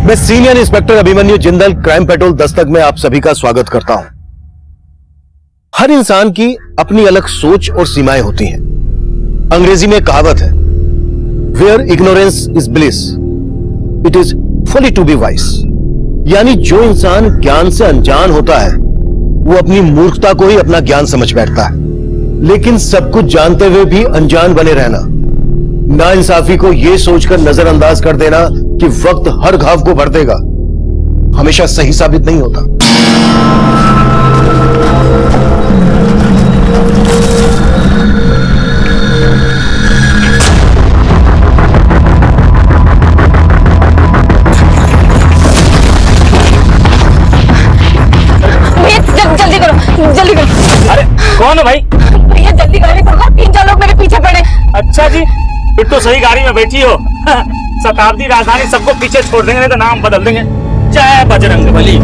मैं senior inspector Abhimanyu Jindal crime petrol Dastak में आप सभी का स्वागत करता हूं। हर इंसान की अपनी अलग सोच और सीमाएं होती हैं। अंग्रेजी में कहावत है, where ignorance is bliss it is folly to be wise. यानी जो इंसान ज्ञान से अनजान होता है वो अपनी मूर्खता को ही अपना ज्ञान समझ बैठता है। लेकिन सब कुछ जानते हुए भी अनजान बने रहना, नाइंसाफी को यह सोचकर नजरअंदाज कर देना कि वक्त हर घाव को भर देगा, हमेशा सही साबित नहीं होता। जल्दी करो, जल्दी करो। अरे कौन है भाई? भैया जल्दी करो, 3-4 लोग मेरे पीछे पड़े। अच्छा जी, फिर तो सही गाड़ी में बैठी हो। शताब्दी राजधानी सबको पीछे छोड़ देंगे, नहीं तो नाम बदल देंगे। जय बजरंगबली।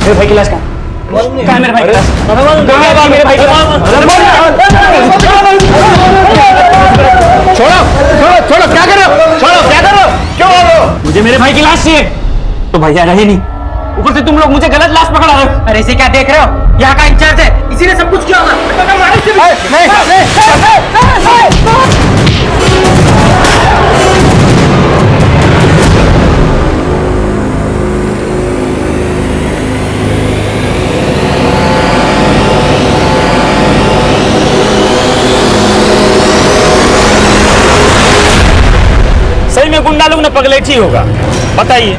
मेरे भाई की लाश कहाँ है? मेरे भाई की लाश कहाँ है? मेरे भाई की लाश छोड़ो छोड़ो छोड़ो, क्या कर रहे हो? छोड़ो, क्या कर रहे हो? क्यों बोल रहे हो? मुझे मेरे भाई की लाश चाहिए। तो भैया रहे नहीं, ऊपर से तुम लोग मुझे गलत लाश पकड़ा रहे हो। अरे इसे क्या देख रहे हो? यहाँ का इंचार्ज है, इसी ने सब कुछ किया होगा। सही में गुंडा लोग ने पगलेठी होगा। बताइए,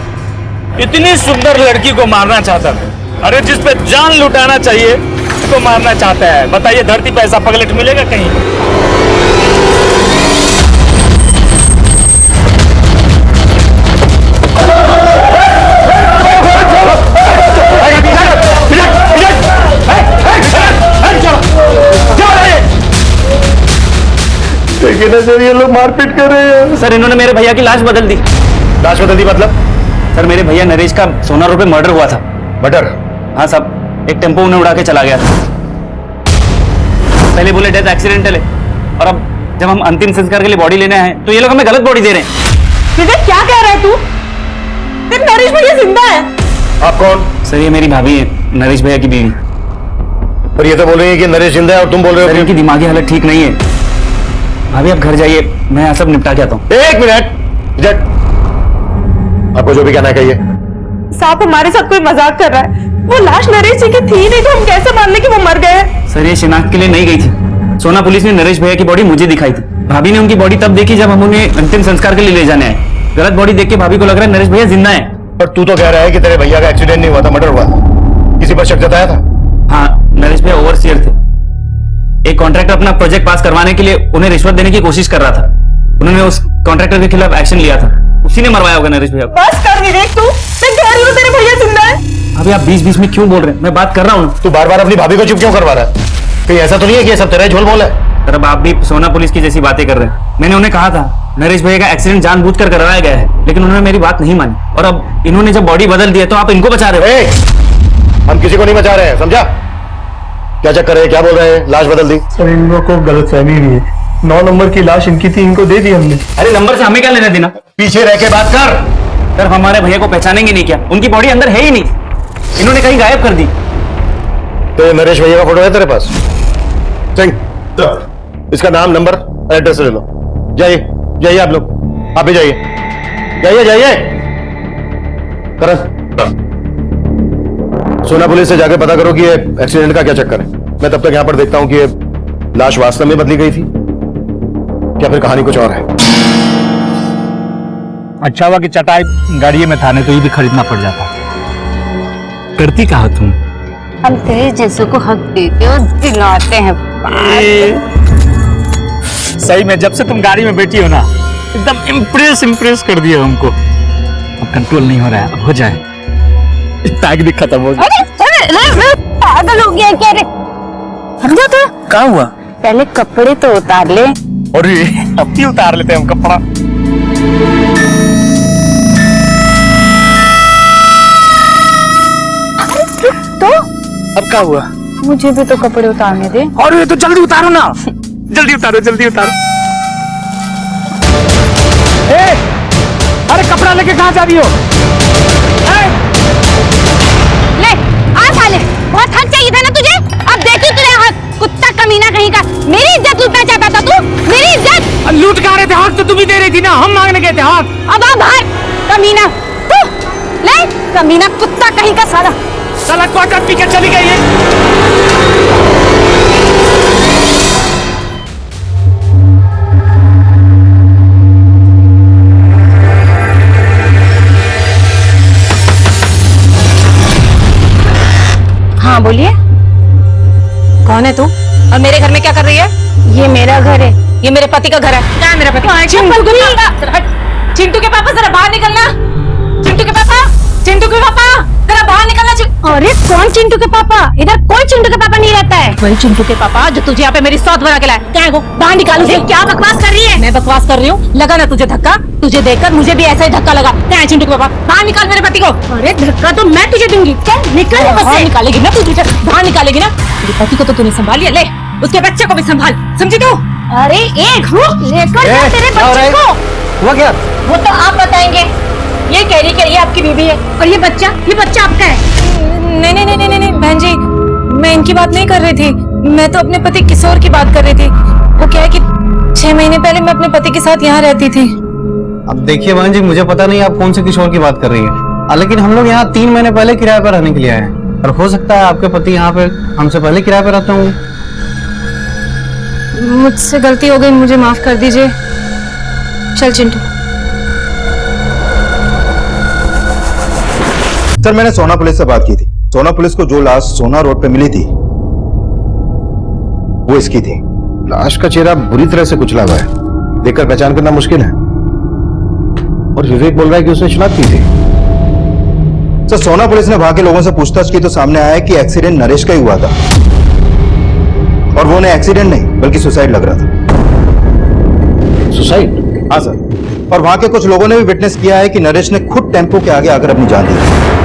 इतनी सुंदर लड़की को मारना चाहता था। अरे जिस पे जान लुटाना चाहिए उसको मारना चाहता है। बताइए, धरती पे ऐसा पगलेट मिलेगा कहीं? देखिए ना सर, ये लोग मारपीट कर रहे हैं। सर, इन्होंने मेरे भैया की लाश बदल दी। लाश बदल दी मतलब? सर, मेरे भैया नरेश का सोना रोड पे मर्डर हुआ था। मर्डर? हाँ साहब, एक टेम्पो उन्हें उड़ा के चला गया था। पहले बोले डेथ एक्सीडेंटल है, और अब जब हम अंतिम संस्कार के लिए बॉडी लेने आए तो ये लोग हमें गलत बॉडी दे रहे हैं। विवेक, क्या कह रहा है तू? तेरे नरेश भैया जिंदा है। आप कौन? सर, ये मेरी भाभी है, नरेश भैया की बीवी। पर ये तो बोल रही है कि नरेश जिंदा है और तुम बोल रहे सर, हो इनकी दिमागी हालत ठीक नहीं है। भाभी आप घर जाइए, मैं यहाँ सब निपटा के आता हूँ। एक मिनट, जट, आपको जो भी कहना है कहिए। साहब, हमारे साथ कोई मजाक कर रहा है। वो लाश नरेश जी की थी नहीं, तो हम कैसे मान लें कि वो मर गए? सर, ये शिनाख्त के लिए नहीं गई थी। सोना पुलिस ने नरेश भैया की बॉडी मुझे दिखाई थी। भाभी ने उनकी बॉडी तब देखी जब हम उन्हें अंतिम संस्कार के लिए ले जाने आए। गलत बॉडी देख के भाभी को लग रहा है नरेश भैया जिंदा है। पर तू तो कह रहा है कि तेरे भैया का एक्सीडेंट नहीं हुआ था, मर्डर हुआ था। किसी पर शक जताया था? हाँ, नरेश भैया ओवरसीयर थे। एक कॉन्ट्रैक्टर अपना प्रोजेक्ट पास करवाने के लिए उन्हें रिश्वत देने की कोशिश कर रहा था। उन्होंने उस कॉन्ट्रैक्टर के खिलाफ एक्शन लिया था, उसी ने मरवाया होगा नरेश भैया को। बस कर विवेक, तू मैं कह रही हूँ तेरे भैया जिंदा है। अभी आप बीच-बीच में क्यों बोल रहे हैं? मैं बात कर रहा हूँ। तू बार बार अपनी भाभी को चुप क्यों करवा रहा है? कहीं ऐसा तो नहीं है कि ये सब तेरा झोल बोल है? सर, अब आप भी सोना पुलिस की जैसी बातें कर रहे हैं। मैंने उन्हें कहा था नरेश भैया का एक्सीडेंट जानबूझकर करवाया गया है, लेकिन उन्होंने मेरी बात नहीं मानी, और अब इन्होंने जब बॉडी बदल दी है तो आप इनको बचा रहे हो। हम किसी को नहीं बचा रहे हैं, समझा? क्या चक्कर है, क्या बोल रहे हैं? लाश बदल दी? सर, इन लोगों को गलतफहमी हुई है। 9 नंबर की लाश इनकी थी, इनको दे दी हमने। अरे नंबर से हमें क्या लेना देना? पीछे रह के बात कर। सर, हमारे भैया को पहचानेंगे नहीं क्या? उनकी बॉडी अंदर है ही नहीं, इन्होंने कहीं गायब कर दी। तो नरेश भैया का फोटो है तेरे पास? सिंह, इसका नाम, नंबर, एड्रेस ले लो। जाइए जाइए, आप लोग आप भी जाइए, जाइए जाइए। करण, सोना पुलिस से जाके पता करो कि ये एक्सीडेंट का क्या चक्कर है। मैं तब तक यहां पर देखता हूं कि ये लाश वास्तव में बदली गई थी क्या फिर कहानी कुछ और है। अच्छा हुआ कि चटाई गाड़ी में था, नहीं तो ये भी खरीदना पड़ जाता। करती कहा तुम? हम तेरे जैसों को हक देते और दिलाते हैं। सही में जब से तुम गाड़ी में बैठी हो ना, एकदम इम्प्रेस कर दिया हमको। अब कंट्रोल नहीं हो रहा है, अब हो जाए। पैक भी खत्म हो गया। अरे पागल हो गया क्या रे? समझा था? क्या हुआ? पहले कपड़े तो उतार ले। और अब भी उतार लेते हैं हम कपड़ा। तो अब क्या हुआ? मुझे भी तो कपड़े उतारने दे। और ये तो जल्दी उतारो ना, जल्दी उतारो, जल्दी उतारो। अरे कपड़ा लेके कहाँ जा रही हो? ले आ साले, बहुत हक चाहिए था ना तुझे। अब देखी तुझे हक, कुत्ता कमीना कहीं का। मेरी इज्जत लूटना चाहता था तू, मेरी इज्जत। लूट कहाँ रहे थे? हक तो तुम ही दे रही थी ना, हम मांगने गए थे हक। अब आ बाहर कमीना तू। ले कमीना कुत्ता कहीं का साला। साला क्वार्टर पी के चली गई है। हाँ बोलिए, कौन है तू और मेरे घर में क्या कर रही है? ये मेरा घर है। ये मेरे पति का घर है। क्या है मेरा पति? चिंटू के पापा जरा बाहर निकलना। चिंटू के पापा, चिंटू के पापा जरा बाहर निकलना। अरे कौन चिंटू के पापा? इधर कोई चिंटू के पापा नहीं रहता है। वही चिंटू के पापा जो तुझे यहाँ पे मेरी सौत बना के लाए। क्या है वो? बाहर निकालो। क्या बकवास कर रही है? मैं बकवास कर रही हूँ? लगा ना तुझे धक्का? तुझे देखकर मुझे भी ऐसा ही धक्का लगा। क्या है चिंटू के पापा? बाहर निकाल मेरे पति को। अरे धक्का तो मैं तुझे दूंगी। चल निकल यहाँ बाहर से। निकालेगी ना तुझे? बाहर निकालेगी ना? तेरे पति को तो तूने संभाल लिया, ले उसके बच्चे को भी संभाल, समझी तू? अरे एक लेकर जा तेरे बच्चे को। हुआ क्या? वो तो आप बताएंगे। ये कह रही कि ये आपकी बीवी है और ये बच्चा आपका है। नहीं नहीं नहीं नहीं नहीं बहन जी, मैं इनकी बात नहीं कर रही थी। मैं तो अपने पति किशोर की बात कर रही थी। वो क्या है कि 6 महीने पहले मैं अपने पति के साथ यहाँ रहती थी। अब देखिए बहन जी, मुझे पता नहीं आप कौन से किशोर की बात कर रही हैं, लेकिन हम लोग यहाँ 3 महीने पहले किराए पर रहने के लिए आए हैं। और हो सकता है आपके पति यहाँ पे हमसे पहले किराए पर रहते होंगे। मुझसे गलती हो गई, मुझे माफ कर दीजिए। चल चिंटू। सर मैंने सोना पुलिस से बात की थी। सोना पुलिस को जो लाश सोना रोड पे मिली थी वो इसकी थी। लाश का चेहरा बुरी तरह से कुचला हुआ है, देखकर पहचान करना मुश्किल है। और विवेक बोल रहा है कि उसने शराब पी थी। सर सोना पुलिस ने वहां के लोगों से पूछताछ की तो सामने आया कि एक्सीडेंट नरेश का ही हुआ था, और वो उन्हें एक्सीडेंट नहीं बल्कि सुसाइड लग रहा था। सुसाइड? हाँ सर, और वहां के कुछ लोगों ने भी विटनेस किया है कि नरेश ने खुद टेम्पो के आगे आकर अपनी जान दी थी।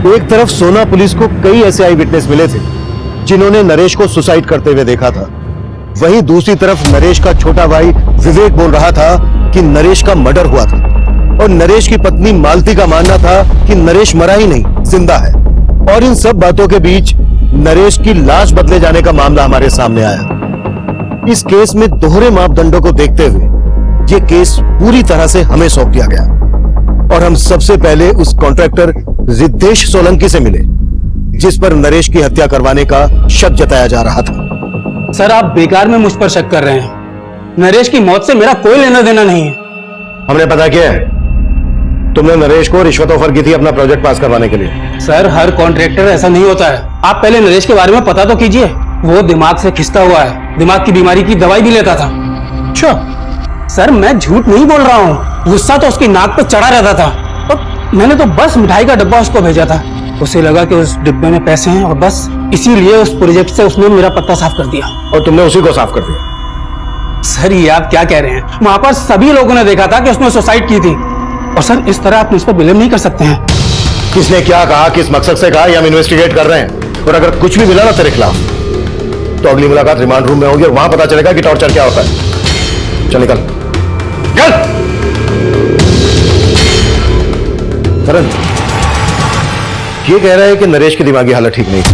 एक तरफ सोना पुलिस को कई ऐसे आई विटनेस मिले थे जिन्होंने नरेश को सुसाइड करते हुए देखा था, वहीं दूसरी तरफ नरेश का छोटा भाई विवेक बोल रहा था कि नरेश का मर्डर हुआ था, और नरेश की पत्नी मालती का मानना था कि नरेश मरा ही नहीं, जिंदा है। और इन सब बातों के बीच नरेश की लाश बदले जाने का मामला हमारे सामने आया। इस केस में दोहरे मापदंडों को देखते हुए ये केस पूरी तरह से हमें सौंप दिया गया, और हम सबसे पहले उस कॉन्ट्रैक्टर रिद्धेश सोलंकी से मिले जिस पर नरेश की हत्या करवाने का शक जताया जा रहा था। सर आप बेकार में मुझ पर शक कर रहे हैं। नरेश की मौत से मेरा कोई लेना देना नहीं है। हमने पता किया है, तुमने नरेश को रिश्वत ऑफर की थी अपना प्रोजेक्ट पास करवाने के लिए। सर हर कॉन्ट्रैक्टर ऐसा नहीं होता है। आप पहले नरेश के बारे में पता तो कीजिए। वो दिमाग से खिंचता हुआ है, दिमाग की बीमारी की दवाई भी लेता था। अच्छा? सर मैं झूठ नहीं बोल रहा हूँ, गुस्सा तो उसकी नाक पर चढ़ा रहता था, और मैंने तो बस मिठाई का डब्बा उसको भेजा था। उसे लगा कि उस डिब्बे में पैसे हैं, और बस इसीलिए उस प्रोजेक्ट से उसने मेरा पत्ता साफ कर दिया। और तुमने उसी को साफ कर दिया? सर ये आप क्या कह रहे हैं? वहां पर सभी लोगों ने देखा था कि उसने सुसाइड की थी, और सर इस तरह आप मुझ पर ब्लेम नहीं कर सकते हैं। किसने क्या कहा, किस मकसद से कहा, ये हम इन्वेस्टिगेट कर रहे हैं, और अगर कुछ भी मिला ना तेरे खिलाफ तो अगली मुलाकात रिमांड रूम में होगी, और वहां पता चलेगा कि टॉर्चर क्या होता है। चल निकल चल। करण ये कह रहा है कि नरेश की दिमागी हालत ठीक नहीं है।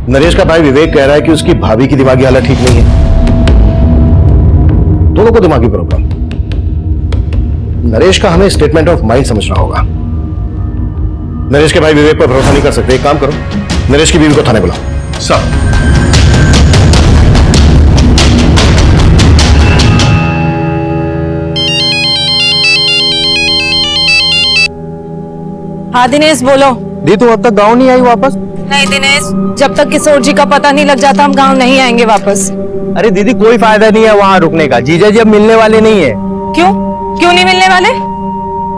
नरेश का भाई विवेक कह रहा है कि उसकी भाभी की दिमागी हालत ठीक नहीं है। दोनों को दिमागी प्रॉब्लम। नरेश का हमें स्टेटमेंट ऑफ माइंड समझना होगा। नरेश के भाई विवेक पर भरोसा नहीं कर सकते। एक काम करो, नरेश की बीवी को थाने बुलाओ। सर हाँ दिनेश बोलो। दी तू अब तक गाँव नहीं आई वापस? नहीं दिनेश, जब तक किशोर जी का पता नहीं लग जाता हम गांव नहीं आएंगे वापस। अरे दीदी कोई फायदा नहीं है वहाँ रुकने का, जीजा जी अब मिलने वाले नहीं है। क्यों? क्यों नहीं मिलने वाले?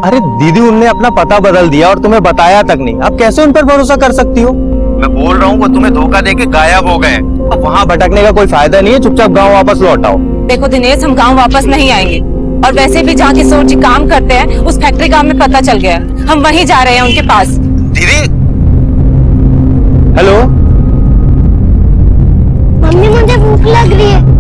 अरे दीदी उनने अपना पता बदल दिया और तुम्हें बताया तक नहीं। अब कैसे उन पर भरोसा कर सकती हो? मैं बोल रहा हूँ वो तुम्हें धोखा देके गायब हो गए। अब वहाँ भटकने का कोई फायदा नहीं है, चुपचाप गांव वापस लौट आओ। देखो दिनेश, हम गांव वापस नहीं आएंगे, और वैसे भी जहाँ किशोर जी काम करते हैं उस फैक्ट्री का हमें पता चल गया, हम वहीं जा रहे हैं उनके पास। दीदी, हेलो मम्मी, मुझे भूख लग रही है।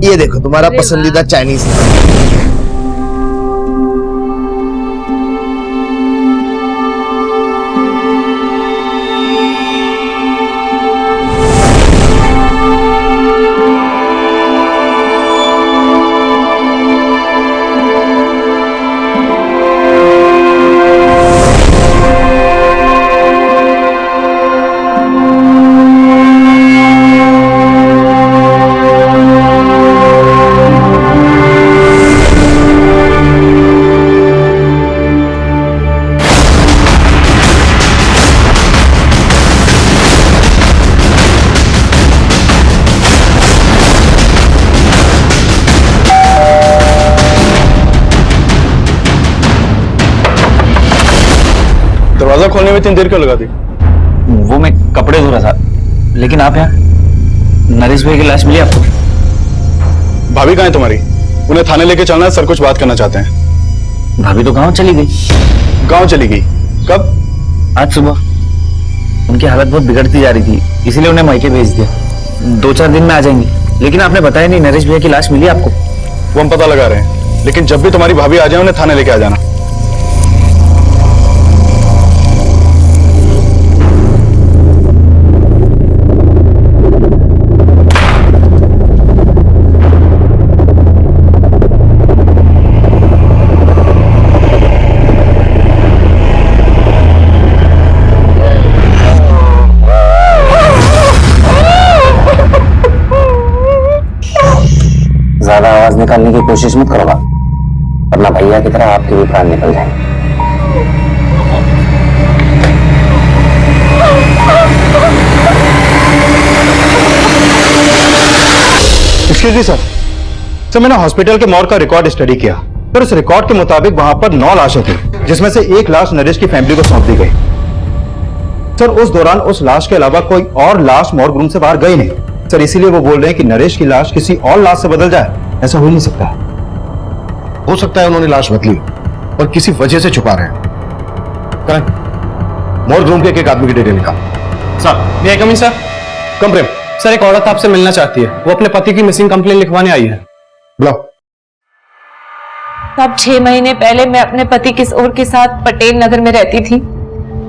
ये देखो तुम्हारा पसंदीदा चाइनीज। दरवाजा खोलने में इतनी देर क्यों लगा दी? वो मैं कपड़े धो रहा था, लेकिन आप यहाँ? नरेश भाई की लाश मिली आपको? भाभी कहाँ है तुम्हारी? उन्हें थाने लेके चलना है, सर कुछ बात करना चाहते हैं। भाभी तो गांव चली गई। गांव चली गई? कब? आज सुबह। उनकी हालत बहुत बिगड़ती जा रही थी, इसीलिए उन्हें मायके भेज दिया। 2-4 दिन में आ जाएंगी। लेकिन आपने बताया नहीं, नरेश भैया की लाश मिली आपको? वो हम पता लगा रहे हैं, लेकिन जब भी तुम्हारी भाभी आ जाए उन्हें थाने लेके आ जाना। ज्यादा आवाज निकालने की कोशिश मत करो, वरना भैया की तरह आपके भी प्राण निकल जाएंगे। एक्सक्यूज मी सर, मैंने हॉस्पिटल के मॉर्ग का रिकॉर्ड स्टडी किया। सर उस रिकॉर्ड के मुताबिक वहां पर 9 लाशें थी, जिसमें से एक लाश नरेश की फैमिली को सौंप दी गई। सर उस दौरान उस लाश के अलावा कोई और लाश मॉर्ग रूम से बाहर गई नहीं। सर इसीलिए वो बोल रहे हैं कि नरेश की लाश किसी और लाश से बदल जाए, ऐसा हो नहीं सकता। हो सकता है उन्होंने लाश बदली और किसी वजह से छुपा रहे हैं। करें मॉर्ग रूम के एक आदमी की डिटेल निकाल। सर, ये कमिंग सर। कम प्रेम। सर, एक औरत आपसे मिलना चाहती है, वो अपने पति की मिसिंग कंप्लेन लिखवाने आई है। बुलाओ। अब 6 महीने पहले मैं अपने पति किशोर के साथ पटेल नगर में रहती थी।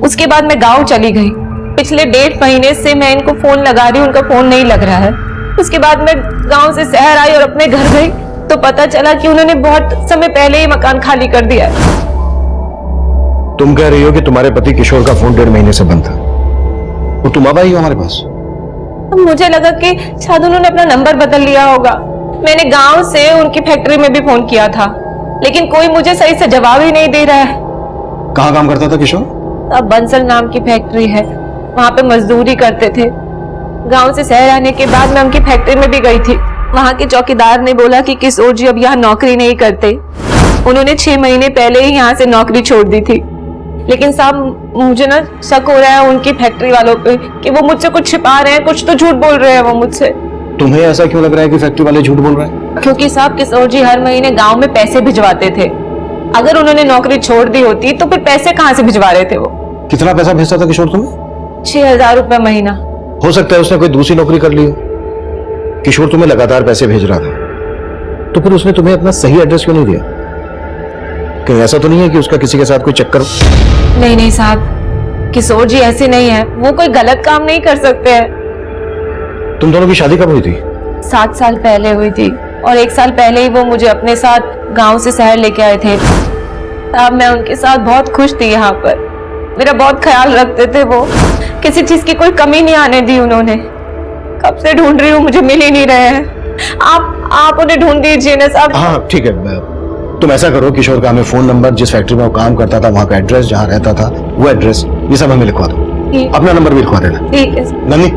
उसके बाद मैं गांव चली गई। पिछले 1.5 महीने से मैं इनको फोन लगा रही हूँ, उनका फोन नहीं लग रहा है। उसके बाद मैं गांव से शहर आई और अपने घर गई तो पता चला कि उन्होंने बहुत समय पहले ही मकान खाली कर दिया है। तुम कह रही हो कि तुम्हारे पति किशोर का फोन 1.5 महीने से बंद था, वो तुम अब आई हो हमारे पास? मुझे लगा कि शायद उन्होंने अपना नंबर बदल लिया होगा। मैंने गांव से उनकी फैक्ट्री में भी फोन किया था, लेकिन कोई मुझे सही से जवाब ही नहीं दे रहा है। कहाँ काम करता था किशोर? अब बंसल नाम की फैक्ट्री है, वहाँ पे मजदूरी करते थे। गांव से शहर आने के बाद मैं उनकी फैक्ट्री में भी गई थी। वहाँ के चौकीदार ने बोला कि किशोर जी अब यहाँ नौकरी नहीं करते। उन्होंने 6 महीने पहले ही यहाँ से नौकरी छोड़ दी थी। लेकिन साहब मुझे ना शक हो रहा है उनकी फैक्ट्री वालों पे कि वो मुझसे कुछ छिपा रहे हैं, कुछ तो झूठ बोल रहे हैं वो मुझसे। तुम्हें ऐसा क्यों लग रहा है कि फैक्ट्री वाले झूठ बोल रहे हैं? क्योंकि साहब किशोर जी हर महीने गांव में पैसे भिजवाते थे। अगर उन्होंने नौकरी छोड़ दी होती तो फिर पैसे कहाँ से भिजवा रहे थे वो? कितना पैसा भेजता था किशोर तुम्हें? 6,000 रुपए महीना। हो सकता है उसने कोई दूसरी नौकरी कर ली हो। किशोर तुम्हें लगातार पैसे भेज रहा था, तो फिर उसने तुम्हें अपना सही एड्रेस क्यों नहीं दिया? कहीं ऐसा तो नहीं है कि उसका किसी के साथ कोई चक्कर? नहीं नहीं साहब, किशोर जी ऐसे नहीं है, वो कोई गलत काम नहीं कर सकते हैं। तुम दोनों की शादी कब हुई थी? 7 साल पहले हुई थी, और 1 साल पहले ही वो मुझे अपने साथ गांव से शहर लेके आए थे। अब मैं उनके साथ बहुत खुश थी। यहाँ पर मेरा बहुत ख्याल रखते थे वो, किसी चीज की कोई कमी नहीं आने दी उन्होंने। कब से ढूंढ रही हूँ, मुझे मिल ही नहीं रहे हैं। आप उन्हें ढूंढ दीजिए ना साहब। हाँ ठीक है, तुम ऐसा करो, किशोर का हमें फोन नंबर, जिस फैक्ट्री में वो काम करता था वहां का एड्रेस, जहाँ रहता था वो एड्रेस, ये सब हमें लिखवा दो। अपना नंबर भी लिखवा देना। ठीक है नन्नी।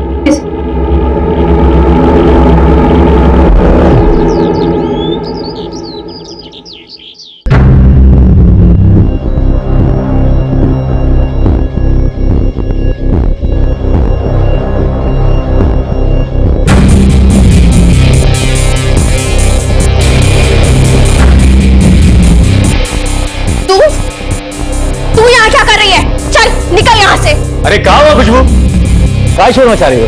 हुआ खुशबू? काय शोर मचा रही हो?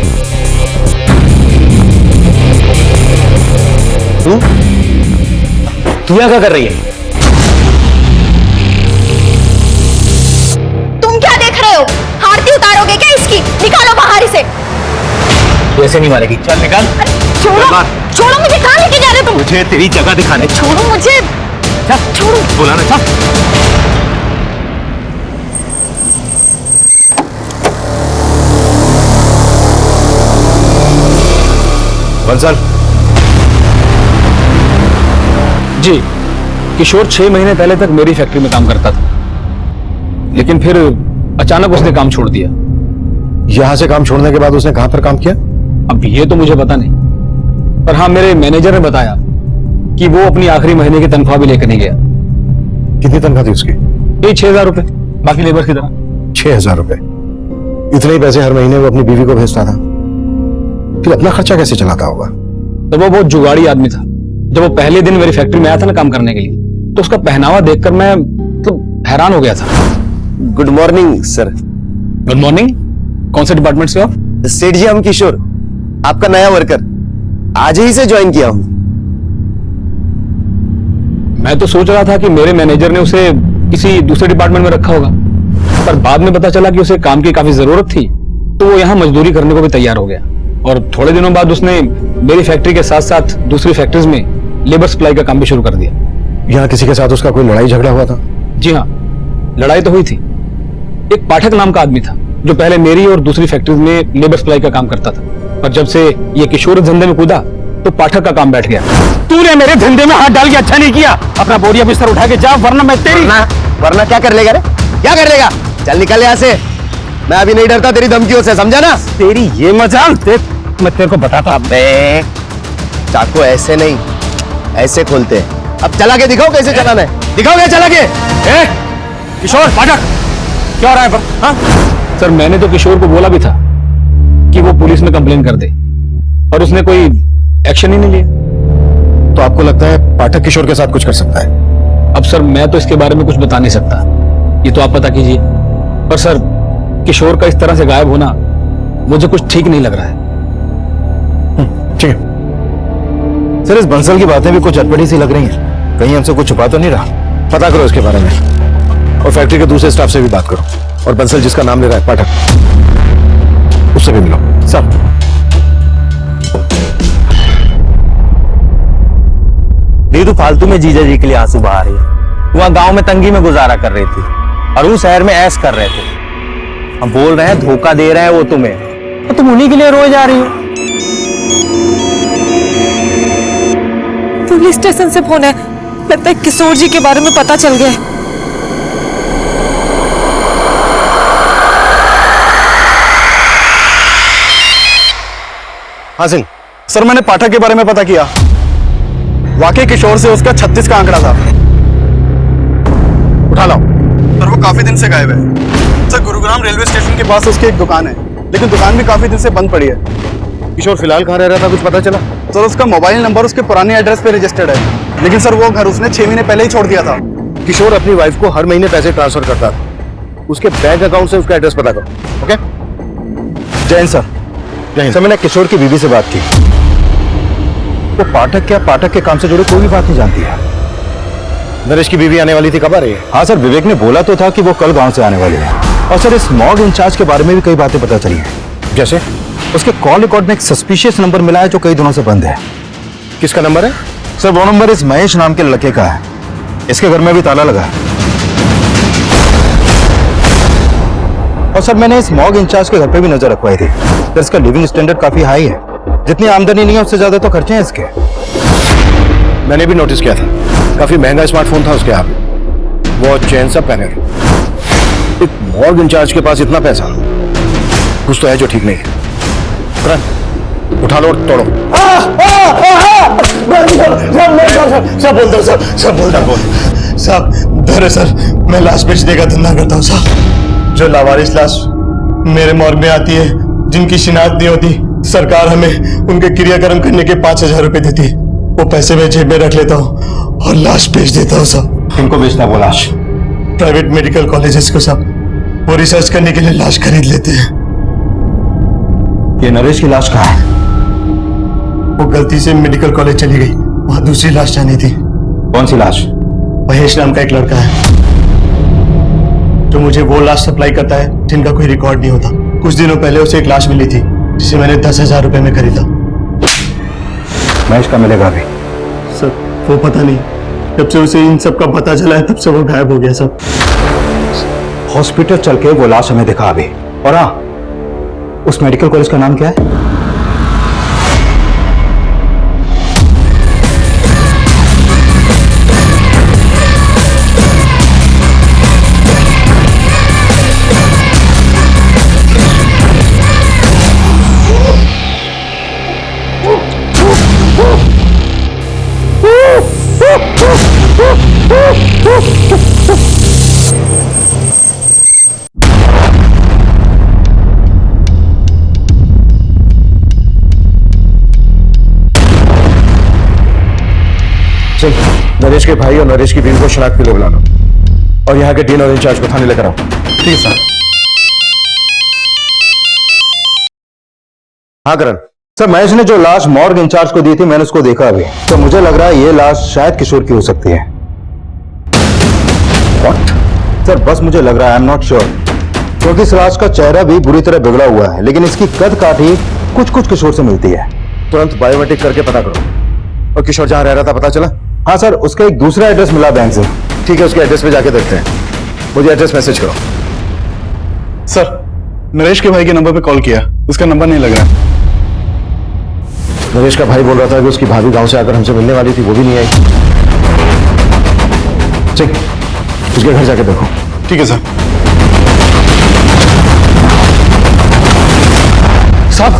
तू यहाँ क्या कर रही है? तुम क्या देख रहे हो? आरती उतारोगे क्या इसकी? निकालो बाहर इसे। तू ऐसे नहीं मारेगी, चल निकाल। छोड़ो, छोड़ो मुझे, कहाँ लेके जा रहे हो तुम? मुझे तेरी जगह दिखाने। छोड़ो मुझे, छोड़ो। बोला ना, चल। बंसल। जी, किशोर 6 महीने पहले तक मेरी फैक्ट्री में काम करता था, लेकिन फिर अचानक उसने काम छोड़ दिया। यहां से काम छोड़ने के बाद उसने कहां पर काम किया? अब ये तो मुझे पता नहीं, पर हाँ मेरे मैनेजर ने बताया कि वो अपनी आखिरी महीने की तनख्वाह भी लेकर नहीं गया। कितनी तनख्वाह थी उसकी? यही 6,000 रुपए, बाकी लेबर की तरह। 6,000 रुपए? इतने ही पैसे हर महीने वो अपनी बीवी को भेजता था, फिर अपना खर्चा कैसे चलाता होगा? तो वो बहुत जुगाड़ी आदमी था। जब वो पहले दिन मेरी फैक्ट्री में आया था ना काम करने के लिए, तो उसका पहनावा देखकर मैं मतलब हैरान हो गया था। Good morning sir. Good morning. कौन से डिपार्टमेंट से आप? सेठ जी, हम किशोर, आपका नया वर्कर, आज ही से ज्वाइन किया हूं। मैं तो सोच रहा था कि मेरे मैनेजर ने उसे किसी दूसरे डिपार्टमेंट में रखा होगा, पर बाद में पता चला कि उसे काम की काफी जरूरत थी, तो वो यहाँ मजदूरी करने को भी तैयार हो गया। और थोड़े दिनों बाद उसने मेरी फैक्ट्री के साथ साथ दूसरी फैक्ट्रीज में लेबर सप्लाई का काम भी शुरू कर दिया। यहाँ किसी के साथ उसका कोई लड़ाई झगड़ा हुआ था? जी हाँ, लड़ाई तो हुई थी। एक पाठक नाम का आदमी था जो पहले मेरी और दूसरी फैक्ट्रीज में लेबर सप्लाई का काम करता था, पर जब से ये किशोर धंधे में कूदा तो पाठक का काम बैठ गया। तूने मेरे धंधे में हाथ डाल के अच्छा नहीं किया। अपना बोरिया बिस्तर उठा के जा, वरना मैं तेरी वरना क्या कर लेगा रे? क्या कर लेगा? चल निकल यहाँ से। मैं अभी नहीं डरता तेरी धमकियों से, समझा ना? तेरी ये मजाल मैं तेरे को बताता। अबे चाकू ऐसे नहीं, ऐसे खोलते हैं। अब चला के दिखाओ कैसे चलाना है, दिखाओगे चला के? किशोर पाठक क्या हो रहा है पर? हाँ? सर मैंने तो किशोर को बोला भी था कि वो पुलिस में कंप्लेन कर दे, और उसने कोई एक्शन ही नहीं लिया। तो आपको लगता है पाठक किशोर के साथ कुछ कर सकता है? अब सर मैं तो इसके बारे में कुछ बता नहीं सकता, ये तो आप पता कीजिए। पर सर किशोर का इस तरह से गायब होना मुझे कुछ ठीक नहीं लग रहा है। ठीक है सर, इस बंसल की बातें भी कुछ अटपटी सी लग रही हैं। कहीं हमसे कुछ छुपा तो नहीं रहा? पता करो इसके बारे में, और फैक्ट्री के दूसरे स्टाफ से भी बात करो, और बंसल जिसका नाम ले रहा है पाठक, उससे भी मिलो। सर नीरू फालतू में जीजा जी के लिए आंसू बहा रही है। वहां गांव में तंगी में गुजारा कर रही थी और वो शहर में ऐश कर रहे थे। हम बोल रहे हैं धोखा दे रहे हैं वो तुम्हें, तो तुम उन्हीं के लिए रोए जा रही हो। पुलिस स्टेशन से फोन है, लगता है किशोर जी के बारे में पता चल गया है। हाँ सिंह। सर मैंने पाठक के बारे में पता किया, वाकई किशोर से उसका 36 का आंकड़ा था। उठा लाओ। सर वो काफी दिन से गायब है। सर गुरुग्राम रेलवे स्टेशन के पास उसकी एक दुकान है, लेकिन दुकान भी काफी दिन से बंद पड़ी है। किशोर फिलहाल कहाँ रह रहा था, कुछ पता चला? सर उसका मोबाइल नंबर उसके पुराने एड्रेस पे रजिस्टर्ड है, लेकिन सर वो घर उसने 6 महीने पहले ही छोड़ दिया था। किशोर अपनी वाइफ को हर महीने पैसे ट्रांसफर करता था, उसके बैंक अकाउंट से उसका एड्रेस पता करो। ओके? जैन सर। सर मैंने किशोर की बीवी से बात की, वो पाठक के काम से जुड़े कोई भी बात नहीं जानती है। नरेश की बीवी आने वाली थी, कब आ रही है? हाँ सर, विवेक ने बोला तो था कि वो कल गांव से आने वाली है। और सर इस मॉग इंचार्ज के बारे में भी कई बातें पता चली हैं। जैसे? उसके कॉल रिकॉर्ड में एक सस्पिशियस नंबर मिला है जो कई दिनों से बंद है। किसका नंबर है? सर वो नंबर इस महेश नाम के लड़के का है, इसके घर में भी ताला लगा है। और सर मैंने इस मॉग इंचार्ज के घर पे भी नजर रखवाई थी। सर इसका लिविंग स्टैंडर्ड काफी हाई है, जितनी आमदनी नहीं है उससे ज्यादा तो खर्चे हैं इसके। मैंने भी नोटिस किया था, काफी महंगा स्मार्टफोन था उसके हाथ में, वो चेन सब पहने थे। एक मॉर्ग इंचार्ज के पास इतना पैसा, कुछ तो है जो ठीक नहीं है। तुरंत उठा लो और तोड़ो। सब बोलता हूँ सब बोलता हूँ साहब। दरअसल मैं लाश बेचने का धंधा करता हूँ साहब। जो लावारिस लाश मेरे मॉर्ग में आती है, जिनकी शिनाख्त नहीं होती, सरकार हमें उनके क्रियाक्रम करने के 5,000 रुपए देती है। वो पैसे मैं जेब में रख लेता हूँ और लाश बेच देता हूँ साहब। किनको बेचना है वो लाश? प्राइवेट मेडिकल कॉलेजेस को साहब, वो रिसर्च करने के लिए लाश खरीद लेते हैं। ये नरेश की लाश कहाँ है? वो गलती से मेडिकल कॉलेज चली गई, वहां दूसरी लाश जानी थी। कौन सी लाश? महेश नाम का एक लड़का है जो मुझे वो लाश सप्लाई करता है जिनका कोई रिकॉर्ड नहीं होता। कुछ दिनों पहले उसे एक लाश मिली थी जिसे मैंने 10,000 रुपए में खरीदा। महेश का मिलेगा अभी? सर वो पता नहीं, जब से उसे इन सब का पता चला है तब से वो गायब हो गया सब। हॉस्पिटल चल के वो लाश हमें दिखा अभी। और हाँ, उस मेडिकल कॉलेज का नाम क्या है? चल, नरेश के भाई और नरेश की बीवी को शनाख्त के लिए बुला लो और यहाँ के डीन और इंचार्ज को थाने लेकर आओ। ठीक है सर। हाँ करण। सर, महेश ने जो लाश मॉर्ग इंचार्ज को दी थी मैंने उसको देखा अभी। तो मुझे लग रहा है ये लाश शायद किशोर की हो सकती है। What? सर बस मुझे लग रहा है, आई एम नॉट श्योर, क्योंकि इस लाश का चेहरा भी बुरी तरह बिगड़ा हुआ है, लेकिन इसकी कद काठी कुछ कुछ किशोर से मिलती है। तुरंत बायोमेट्रिक करके पता करो। और किशोर जहाँ रह रहा था पता चला? हाँ सर, उसका एक दूसरा एड्रेस मिला बैंक से। ठीक है, उसके एड्रेस पे जाके देखते हैं। मुझे एड्रेस मैसेज करो। सर नरेश के भाई के नंबर पे कॉल किया, उसका नंबर नहीं लग रहा। नरेश का भाई बोल रहा था कि उसकी भाभी गांव से आकर हमसे मिलने वाली थी, वो भी नहीं आई। चल, उसके घर जाके देखो। ठीक है सर। साहब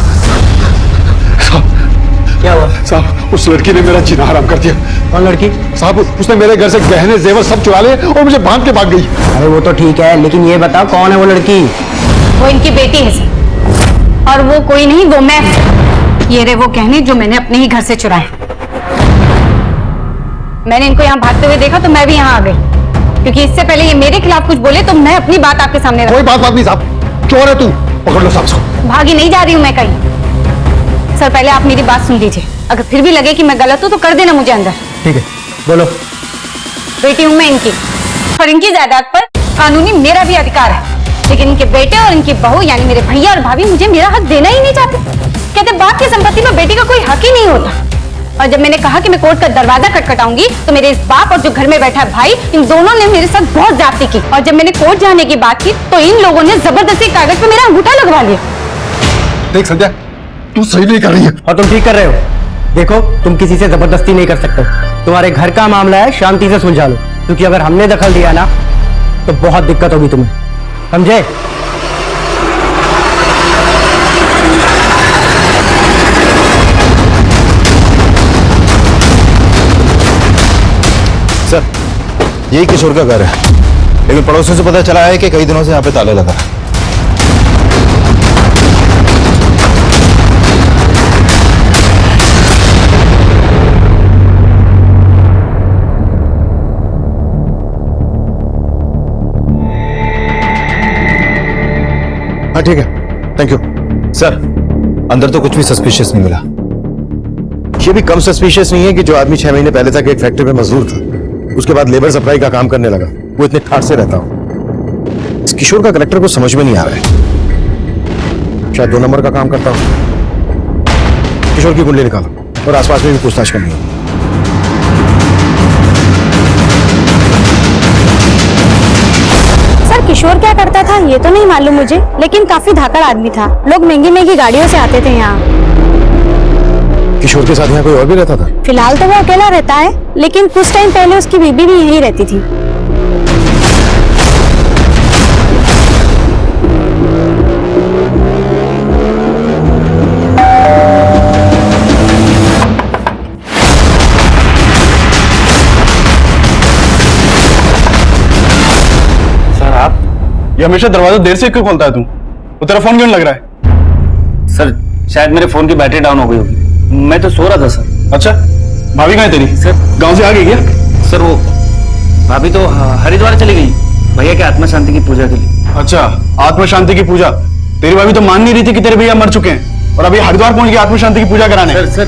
क्या हुआ? साहब उस लड़की ने मेरा जीना हराम कर दिया। कौन लड़की? साहब उसने मेरे घर से गहने जेवर सब चुरा लिए और मुझे बांध के भाग गई। अरे वो तो ठीक है, लेकिन ये बताओ कौन है वो लड़की? वो इनकी बेटी है सर, और वो कोई नहीं, वो मैं। ये रहे वो गहने जो मैंने अपने ही घर से चुराए। मैंने इनको यहाँ भागते हुए देखा तो मैं भी यहाँ आ गई, क्योंकि इससे पहले ये मेरे खिलाफ कुछ बोले तो मैं अपनी बात आपके सामने रखूं। कोई बात नहीं साहब, चोर है तू, पकड़ लो साहब इसको। भागी नहीं जा रही हूं मैं कहीं। सर पहले आप मेरी बात सुन लीजिए, अगर फिर भी लगे कि मैं गलत हूं तो कर देना मुझे अंदर। ठीक है, बोलो। बेटी हूं मैं इनकी, और इनकी जायदाद पर कानूनी मेरा भी अधिकार है, लेकिन इनके बेटे और इनकी बहू यानी मेरे भैया और भाभी मुझे मेरा हक देना ही नहीं चाहते। कहते बाप की संपत्ति में बेटी का कोई हक ही नहीं होता। और जब मैंने कहा कि मैं कोर्ट का दरवाजा खटखटाऊंगी तो मेरे इस बाप और जो घर में बैठा भाई, इन दोनों ने मेरे साथ बहुत ज्यादती की। और जब मैंने कोर्ट जाने की बात की तो इन लोगों ने जबरदस्ती कागज पे मेरा अंगूठा लगवा लिया। देख संजय, तू सही नहीं कर रही है। और तुम ठीक कर रहे हो। देखो, तुम किसी से जबरदस्ती नहीं कर सकते। तुम्हारे घर का मामला है, शांति से सुलझा लो, क्योंकि अगर हमने दखल दिया ना तो बहुत दिक्कत होगी तुम्हें, समझे? सर, यही किशोर का घर है, लेकिन पड़ोसियों से पता चला है कि कई दिनों से यहाँ पे ताला लगा है। हाँ ठीक है, थैंक यू। सर, अंदर तो कुछ भी सस्पिशियस नहीं मिला। ये भी कम सस्पिशियस नहीं है कि जो आदमी 6 महीने पहले तक एक फैक्ट्री में मजदूर था, उसके बाद लेबर सप्लाई का काम करने लगा, वो इतने ठाट से रहता हो। इस किशोर का करेक्टर को समझ में नहीं आ रहा है। शायद 2 नंबर का काम करता हूं। किशोर की कुंडली निकालो और आसपास में भी पूछताछ करनी है। सर किशोर क्या करता था ये तो नहीं मालूम मुझे, लेकिन काफी धाकड़ आदमी था। लोग महंगी महंगी गाड़ियों से आते थे यहाँ। किशोर के साथ यहाँ कोई और भी रहता था? फिलहाल तो वो अकेला रहता है, लेकिन कुछ टाइम पहले उसकी बीबी भी यहीं रहती थी। सर आप ये हमेशा दरवाजा देर से क्यों खोलता है तू? वो तेरा फोन क्यों लग रहा है? सर शायद मेरे फोन की बैटरी डाउन हो गई होगी, मैं तो सो रहा था सर। अच्छा, भाभी कहाँ है तेरी? सर गांव से आ गई क्या? सर वो भाभी तो हरिद्वार चली गई भैया के आत्मा शांति की पूजा के लिए। अच्छा, आत्मा शांति की पूजा। तेरी भाभी तो मान नहीं रही थी कि तेरे भैया मर चुके हैं। और अभी हरिद्वार पहुंच गया आत्म शांति की पूजा कराने। सर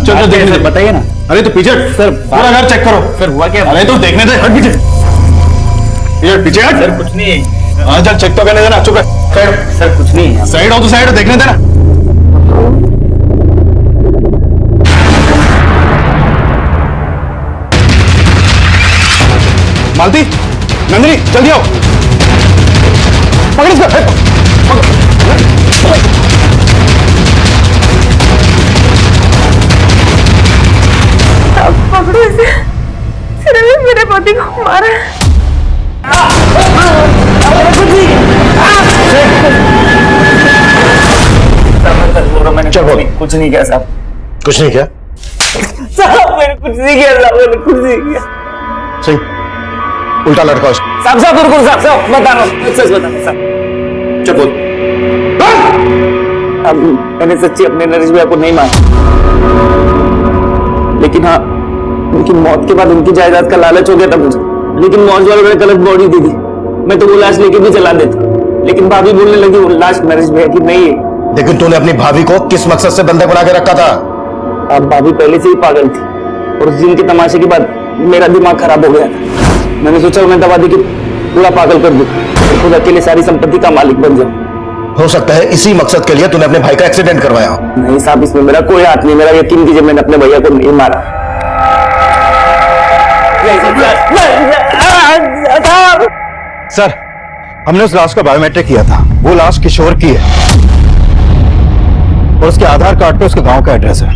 चल देखने दे। बताइए ना अरे तो पीछे सर, पूरा घर चेक करो। सर हुआ क्या? अरे तो देखने दे, हट पीछे। ये पीछे हट। सर कुछ नहीं है। हाँ चल चेक तो करने देना, चुप है। साइड सर कुछ नहीं है। साइड हो तो साइड, देखने देना। मालती, नंदिनी जल्दी आओ। पकड़ इसको, पकड़ो इसे, सिर्फ मेरे पति को मारा है। चल कुछ नहीं किया साहब। कुछ नहीं किया। साहब मैंने कुछ नहीं किया साहब, मैंने कुछ नहीं किया। सही, उल्टा लटका उसको। साहब रुको साहब बता रहा हूँ, सच बता रहा हूँ साहब। चल बोल। अब मैंने सच्ची अपने नरेश भैया को नहीं मारा, लेकिन हाँ उनकी मौत के बाद उनकी जायदाद का लालच हो गया था मुझे। लेकिन मौज वालों ने गलत बॉडी दे दी, मैं तो वो लाश लेके भी चला देता, लेकिन भाभी बोलने लगी वो लाश नरेश भैया की नहीं है। लेकिन तूने अपनी भाभी को किस मकसद से बंधक बना के रखा था? अब भाभी पहले से ही पागल थी और उस दिन के तमाशे के बाद मेरा दिमाग खराब हो गया था। मैंने सोचा उन्हें दवा दी कि पूरा पागल कर दूं, खुद अकेले सारी संपत्ति का मालिक बन जाऊं। हो सकता है इसी मकसद के लिए तूने अपने भाई का एक्सीडेंट करवाया हो। नहीं साहब, इसमें मेरा कोई हाथ नहीं, मेरा यकीन कीजिए मैंने अपने भैया को नहीं मारा। सर, हमने उस लाश का बायोमेट्रिक किया था, वो लाश किशोर की है और उसके आधार कार्ड पे उसके गांव का एड्रेस है।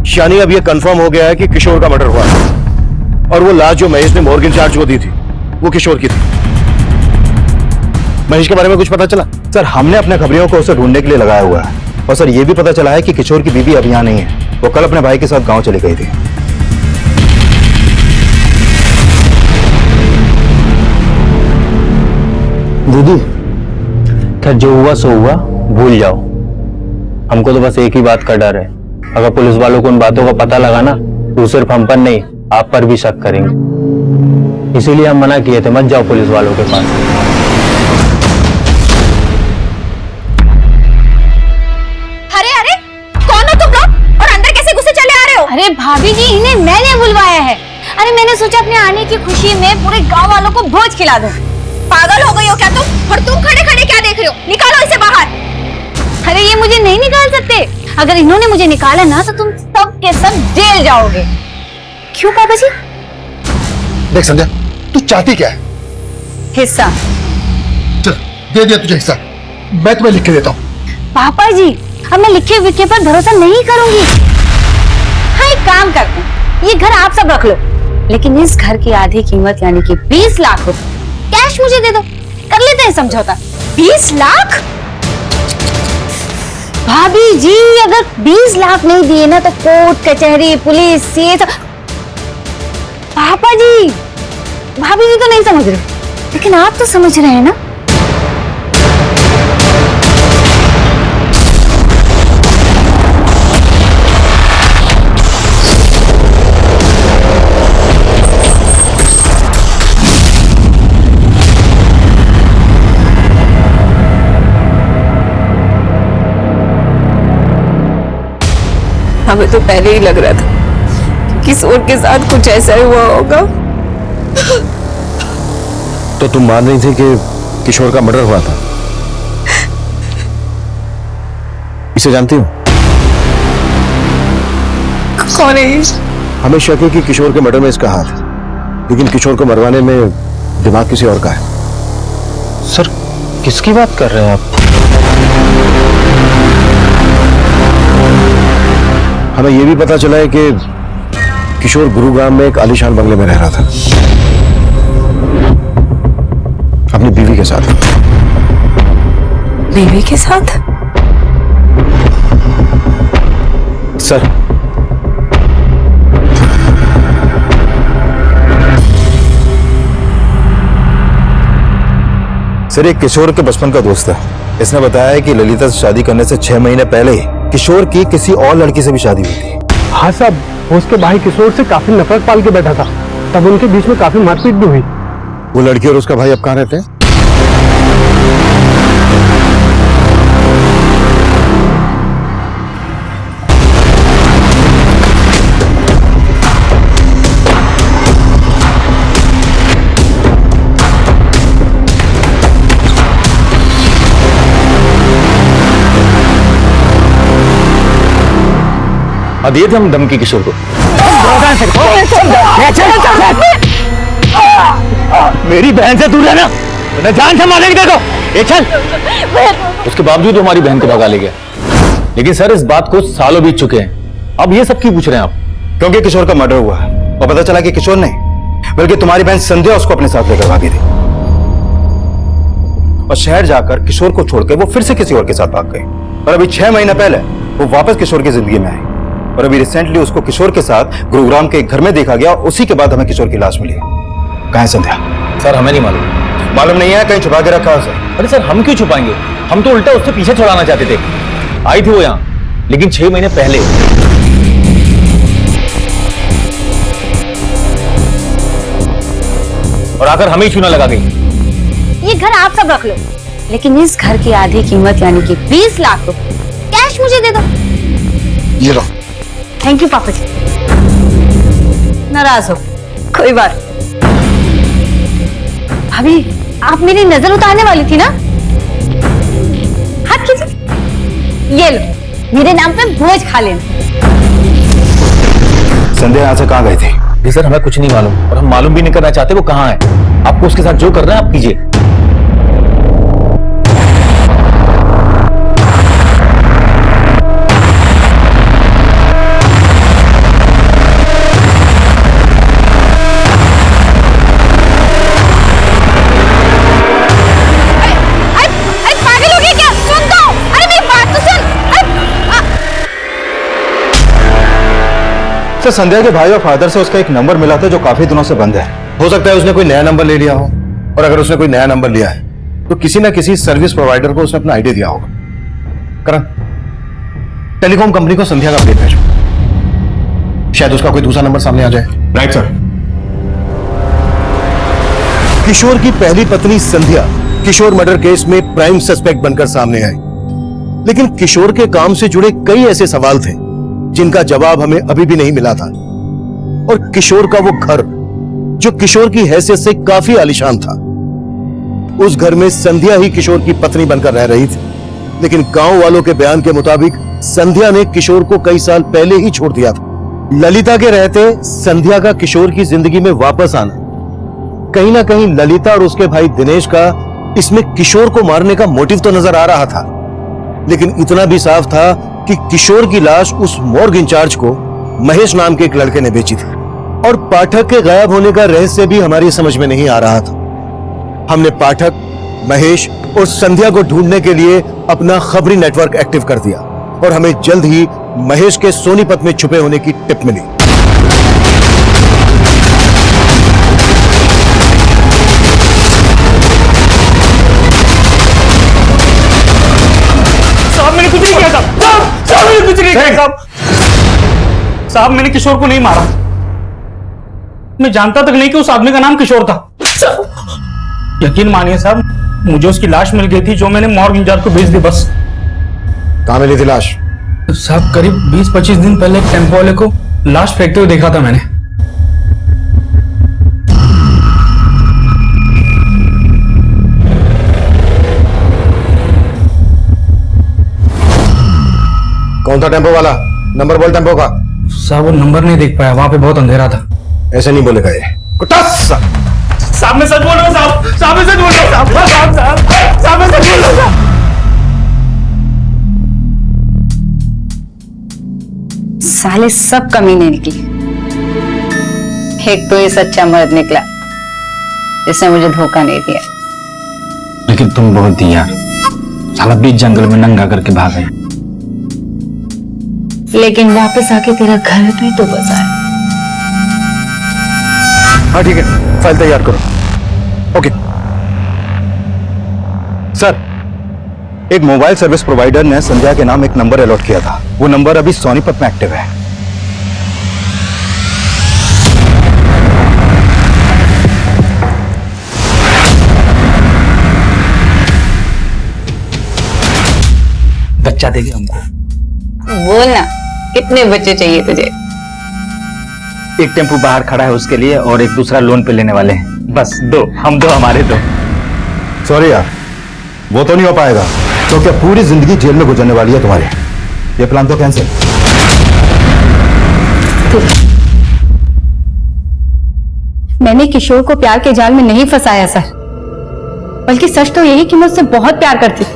यानी अब यह कंफर्म हो गया है कि किशोर का मर्डर हुआ है और वो लाश जो महेश ने मॉर्ग इंचार्ज को दी थी वो किशोर की थी। महेश के बारे में कुछ पता चला? सर, हमने अपने खबरियों को उसे ढूंढने के लिए लगाया हुआ है और सर ये भी पता चला है कि किशोर की बीवी अब यहाँ नहीं है, वो कल अपने भाई के साथ गांव चली गई थी। दीदी, खैर जो हुआ सो हुआ, भूल जाओ। हमको तो बस एक ही बात का डर है, अगर पुलिस वालों को उन बातों का पता लगा ना तो सिर्फ हम पर नहीं आप पर भी शक करेंगे। इसीलिए हम मना किए थे, मत जाओ पुलिस वालों के पास। अरे अरे कौन हो तुम लोग और अंदर कैसे घुसे चले आ रहे हो? अरे भाभी जी, इन्हें मैंने बुलवाया है। अरे मैंने सोचा अपने आने की खुशी में पूरे गांव वालों को भोज खिला दूं। पागल हो गई हो क्या तुम? और तुम खड़े खड़े क्या देख रहे हो? निकालो इसे बाहर। अरे ये मुझे नहीं निकाल सकते, अगर इन्होंने मुझे निकाला ना तो तुम सब के सब जेल जाओगे। क्यों पापा जी? देख संध्या, तू चाहती क्या है? हिस्सा। चल दे दिया तुझे हिस्सा, मैं तुम्हें लिख के देता हूँ। पापा जी, अब मैं लिखे विखे पर भरोसा नहीं करूंगी। हाँ एक काम करते हैं, ये घर आप सब रख लो, लेकिन इस घर की आधी कीमत यानी कि 20 लाख रुपए कैश मुझे दे दो, कर लेते हैं समझौता। 20 लाख? भाभी जी अगर 20 लाख नहीं दिए ना तो कोर्ट कचहरी पुलिस ये सब। पापा जी, भाभी जी तो नहीं समझ रहे, लेकिन आप तो समझ रहे हैं ना। हमें तो पहले ही लग रहा था कि किशोर के साथ कुछ ऐसा ही हुआ होगा। तो तुम मान रही थी कि किशोर का मर्डर हुआ था? इसे जानती हो? कौन है ये? हमें शक है कि किशोर के मर्डर में इसका हाथ है, लेकिन किशोर को मरवाने में दिमाग किसी और का है। सर किसकी बात कर रहे हैं आप? हमें यह भी पता चला है कि किशोर गुरुग्राम में एक आलीशान बंगले में रह रहा था अपनी बीवी के साथ। बीवी के साथ? सर, सर एक किशोर के बचपन का दोस्त है, इसने बताया है कि ललिता से शादी करने से 6 महीने पहले किशोर की किसी और लड़की से भी शादी हुई थी। हाँ साहब, वो उसके भाई किशोर से काफी नफरत पाल के बैठा था, तब उनके बीच में काफी मारपीट भी हुई। वो लड़की और उसका भाई अब कहाँ रहते हैं? और दिए थे हम धमकी किशोर को। मेरी बहन से दूर रहना, मैंने जान से मारेंगे देखो। ये चल। उसके बावजूद हमारी बहन को भगा ले गया। लेकिन सर इस बात को सालों बीत चुके हैं, अब ये सब क्यों पूछ रहे हैं आप? क्योंकि किशोर का मर्डर हुआ और पता चला कि किशोर नहीं बल्कि तुम्हारी बहन संध्या उसको अपने साथ लेकर भागी थी और शहर जाकर किशोर को छोड़कर वो फिर से किसी और के साथ भाग गई। और अभी 6 महीने पहले वो वापस किशोर की जिंदगी में आई और अभी रिसेंटली उसको किशोर के साथ गुरुग्राम के एक घर में देखा गया। उसी के बाद हमें किशोर की लाश मिली। कहां है संध्या? सर हमें नहीं मालूम। मालूम नहीं है, कहीं छुपा के रखा हो सर? अरे सर हम क्यों छुपाएंगे, हम तो उल्टा उससे पीछे छुड़ाना चाहते थे। आई थी वो यहाँ, लेकिन 6 महीने पहले। और आकर हमें ही चूना लगा गई। ये घर आप सब रख लो, लेकिन इस घर की आधी कीमत यानी कि 20 लाख रुपए कैश मुझे दे दो। ये लो। थैंक यू पापा जी। नाराज हो, कोई बात। भाभी आप मेरी नजर उतारने वाली थी ना? हाथ खींचो, ये लो मेरे नाम पे भोज खा लेना। संध्या यहाँ से कहाँ गई थी? जी सर हमें कुछ नहीं मालूम और हम मालूम भी नहीं करना चाहते वो कहाँ है। आपको उसके साथ जो करना है आप कीजिए। सर संध्या के भाई और फादर से उसका एक नंबर मिला था जो काफी दिनों से बंद है। हो सकता है उसने कोई नया नंबर ले लिया हो, और अगर उसने कोई नया नंबर लिया है तो किसी ना किसी सर्विस प्रोवाइडर को उसने अपना आईडी दिया होगा। करण, टेलीकॉम कंपनी को संध्या का अपडेट भेजो, शायद उसका कोई दूसरा नंबर सामने आ जाए। Right sir. किशोर की पहली पत्नी संध्या किशोर मर्डर केस में प्राइम सस्पेक्ट बनकर सामने आई, लेकिन किशोर के काम से जुड़े कई ऐसे सवाल थे जिनका जवाब हमें अभी भी नहीं मिला था। और किशोर का वो घर जो किशोर की हैसियत से काफी आलीशान था, उस घर में संध्या ही किशोर की पत्नी बनकर रह रही थी। लेकिन गांव वालों के बयान के मुताबिक संध्या ने किशोर को कई साल पहले ही छोड़ दिया था। ललिता के रहते संध्या का किशोर की जिंदगी में वापस आना, कहीं ना कहीं ललिता और उसके भाई दिनेश का इसमें किशोर को मारने का मोटिव तो नजर आ रहा था। लेकिन इतना भी साफ था कि किशोर की लाश उस मॉर्ग इंचार्ज को महेश नाम के एक लड़के ने बेची थी। और पाठक के गायब होने का रहस्य भी हमारी समझ में नहीं आ रहा था। हमने पाठक, महेश और संध्या को ढूंढने के लिए अपना खबरी नेटवर्क एक्टिव कर दिया और हमें जल्द ही महेश के सोनीपत में छुपे होने की टिप मिली। साहब मैंने कुछ नहीं किया साहब, साहब मैंने कुछ नहीं किया साहब। साहब मैंने किशोर को नहीं मारा, मैं जानता तक नहीं कि उस आदमी का नाम किशोर था। यकीन मानिए साहब, मुझे उसकी लाश मिल गई थी जो मैंने मॉर्ग इंचार्ज को भेज दी बस। कहां मिली थी लाश? साहब करीब 20-25 दिन पहले एक टेम्पो वाले को लाश फेंकते हुए देखा था मैंने। कौन था टेम्पो वाला? नंबर बोल टेम्पो का। साहब वो नंबर नहीं देख पाया, वहां पे बहुत अंधेरा था। ऐसे नहीं बोलेगा ये। साहब मैं सच बोल रहा हूँ साहब, साहब मैं सच बोल रहा हूँ साहब, साहब साहब साहब मैं सच बोल रहा हूँ साहब। साले सब कमीने निकले, एक तो ये सच्चा मर्द निकला जिसने मुझे धोखा नहीं दिया। लेकिन तुम बहुत दी यार, साला बीच जंगल में नंगा करके भागे। लेकिन वापस आके तेरा घर भी तो बसाया। हाँ ठीक है, फाइल तैयार करो। ओके सर, एक मोबाइल सर्विस प्रोवाइडर ने संध्या के नाम एक नंबर अलॉट किया था। वो नंबर अभी सोनीपत में एक्टिव है। बच्चा देगी हमको। बोलना कितने बच्चे चाहिए तुझे? एक टेम्पू बाहर खड़ा है उसके लिए और एक दूसरा लोन पे लेने वाले हैं। बस 2, हम 2 हमारे 2। सॉरी यार, वो तो नहीं हो पाएगा क्योंकि पूरी जिंदगी जेल में गुजरने वाली है तुम्हारी। ये प्लान तो कैंसिल। थी। मैंने किशोर को प्यार के जाल में नहीं फंसाया सर, बल्कि सच तो यही कि मैं उससे बहुत प्यार करती थी,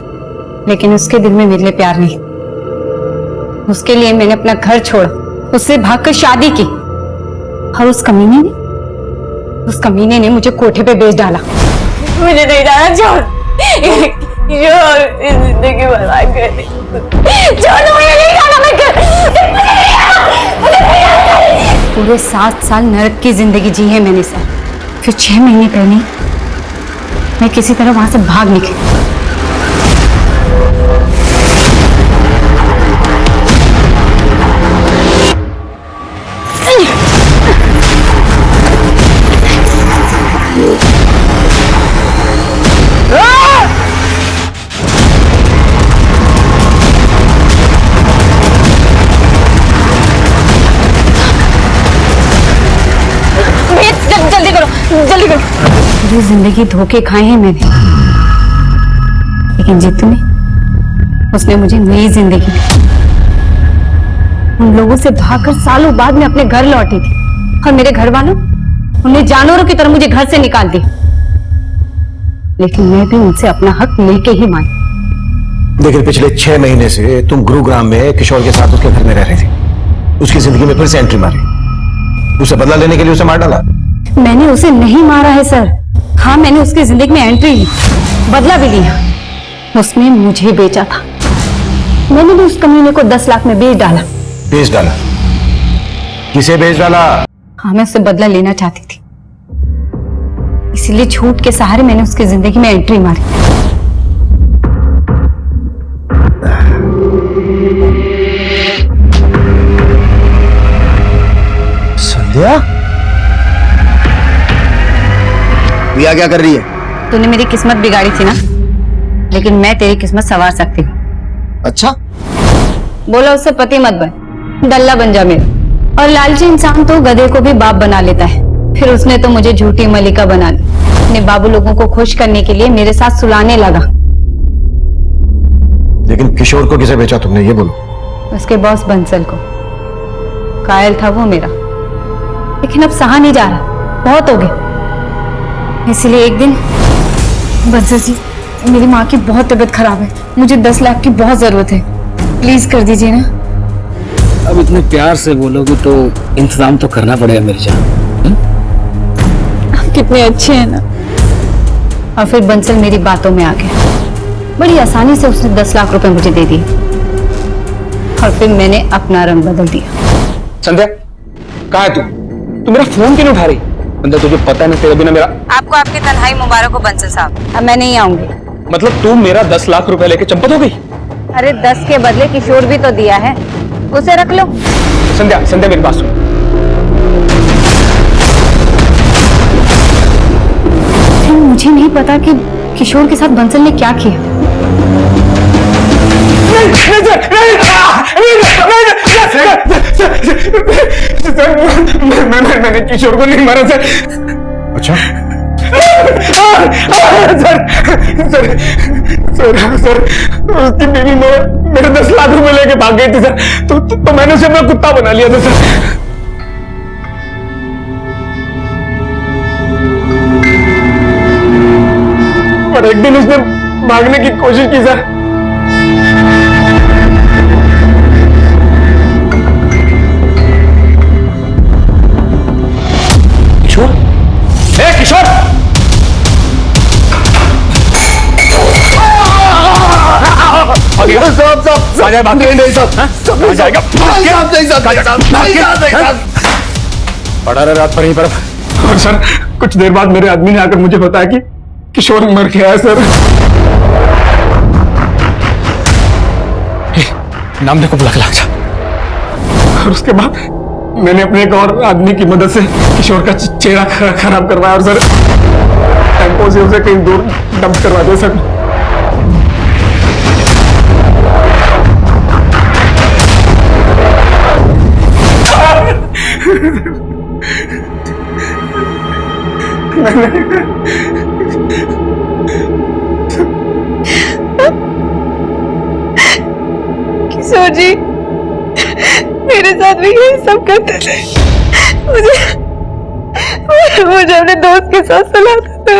लेकिन उसके दिल में मेरे लिए प्यार नहीं। उसके लिए मैंने अपना घर छोड़ा, उससे भागकर शादी की, और उस कमीने ने मुझे कोठे पे बेच डाला। मुझे नहीं जाना, छोड़ जिंदगी बर्बाद कर दी। छोड़, मुझे नहीं जाना, मैं पूरे 7 साल नरक की जिंदगी जी है मैंने सर। फिर 6 महीने पहले मैं किसी तरह वहां से भाग निकली। जल्दी करो। पूरी जिंदगी धोखे खाए हैं मैंने, लेकिन जीतू ने, उसने मुझे नई जिंदगी दी। उन लोगों से भागकर सालों बाद मैं अपने घर लौटी थी, और मेरे घर वालों उन्हें जानवरों की तरह मुझे घर से निकाल दिया। लेकिन मैं भी उनसे अपना हक लेके ही मानी। लेकिन पिछले 6 महीने से तुम गुरुग्राम में किशोर के साथ उसके घर में रह रही थी, उसकी जिंदगी में फिर से एंट्री मारी, उसे बदला लेने के लिए उसे मार डाला। मैंने उसे नहीं मारा है सर। हाँ, मैंने उसकी जिंदगी में एंट्री ली, बदला भी लिया। उसने मुझे बेचा था, मैंने भी उस कमीने को 10 लाख में बेच डाला। बेच डाला? किसे बेच डाला? हाँ, मैं उससे बदला लेना चाहती थी, इसलिए झूठ के सहारे मैंने उसकी जिंदगी में एंट्री मारी। संध्या, रिया क्या कर रही है? तूने मेरी किस्मत बिगाड़ी थी ना, लेकिन मैं तेरी किस्मत संवार सकती हूँ। अच्छा? बोला उससे पति मत बन, डल्ला बन जा मेरा। और लालची इंसान तो गधे को भी बाप बना लेता है। फिर उसने तो मुझे झूठी मलिका बना दी। अपने बाबू लोगों को खुश करने के लिए मेरे साथ सुलाने लगा। लेकिन किशोर को किसे बेचा तुमने, ये बोलो। उसके बॉस बंसल को। कायल था वो मेरा, लेकिन अब सहा नहीं जा रहा, बहुत हो गया। इसलिए एक दिन, बंसल जी, मेरी माँ की बहुत तबीयत खराब है, मुझे 10 लाख की बहुत जरूरत है, प्लीज कर दीजिए ना। अब इतने प्यार से बोलोगे तो इंतजाम तो करना पड़ेगा मेरी जान। आप कितने अच्छे हैं ना। और फिर बंसल मेरी बातों में आ गया। बड़ी आसानी से उसने 10 लाख रुपए मुझे दे दिए, और फिर मैंने अपना रंग बदल दिया। संध्या, कहाँ है तू? तू मेरा फोन क्यों नहीं उठा रही? संध्या, तुझे पता है ना तेरे बिना मेरा। आपको आपकी तन्हाई मुबारक हो बंसल साहब, अब मैं नहीं आऊंगी। मतलब तू मेरा 10 लाख रुपए लेके चंपत हो गई? अरे 10 के बदले किशोर भी तो दिया है, उसे रख लो। संध्या, संध्या मेरी बात सुन। मुझे नहीं पता कि किशोर के साथ बंसल ने क्या किया। मैंने किशोर को नहीं मारा सर। अच्छा? सर, उसकी बीवी मेरे 10 लाख रुपए लेके भाग गई थी सर, तो मैंने उसे अपना कुत्ता बना लिया था सर। पर एक दिन उसने भागने की कोशिश की सर। किशोर, किशोर, पड़ा रहा रात पर ही पर। और सर, कुछ देर बाद मेरे आदमी ने आकर मुझे बताया कि किशोर मर गया है सर। नाम देखो, बुला के ला जा। और उसके बाद मैंने अपने एक और आदमी की मदद से किशोर का चेहरा खराब करवाया, और सर टेम्पो से उसे कहीं दूर डंप करवा दिया सर। किशोर जी, मेरे साथ भी यही सब करते थे। मुझे अपने दोस्त के साथ सुलाता था।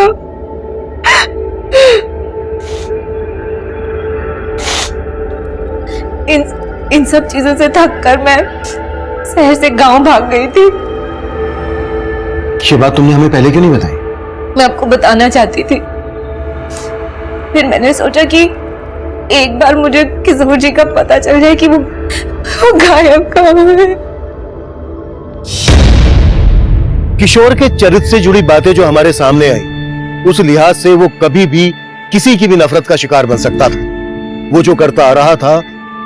इन सब चीजों से थक कर मैं शहर से गांव भाग गई थी। ये बात तुमने हमें पहले क्यों नहीं बताई? मैं आपको बताना चाहती थी, फिर मैंने सोचा कि एक बार मुझे किशोर जी का पता चल जाए कि वो गायब कहाँ है। किशोर के चरित्र से जुड़ी बातें जो हमारे सामने आई, उस लिहाज से वो कभी भी किसी की भी नफरत का शिकार बन सकता था। वो जो करता आ रहा था